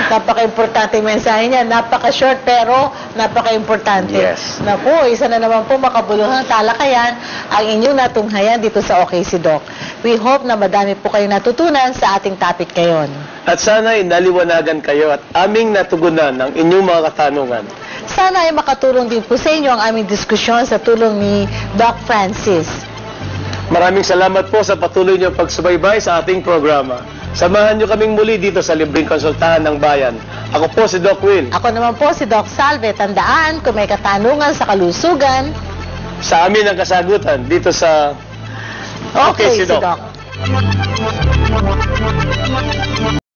[SPEAKER 2] Napaka-importante yung mensahe niya. Napaka-short pero napaka-importante.
[SPEAKER 1] Yes.
[SPEAKER 2] Naku, isa na naman po makabuluhang talakayan ang inyong natunghayan dito sa OKC Doc. We hope na madami po kayong natutunan sa ating topic ngayon.
[SPEAKER 3] At sana naliwanagan kayo at aming natugunan ng inyong mga katanungan.
[SPEAKER 2] Sana ay makatulong din po sa inyo ang aming diskusyon sa tulong ni Doc Francis.
[SPEAKER 3] Maraming salamat po sa patuloy niyong pagsubaybay sa ating programa. Samahan niyo kaming muli dito sa libreng konsultahan ng bayan. Ako po si Doc Will.
[SPEAKER 2] Ako naman po si Doc Salve. Tandaan, kung may katanungan sa kalusugan,
[SPEAKER 3] Sa amin ang kasagutan dito sa
[SPEAKER 2] okay,
[SPEAKER 3] si
[SPEAKER 2] si
[SPEAKER 3] Doc.
[SPEAKER 2] Doc.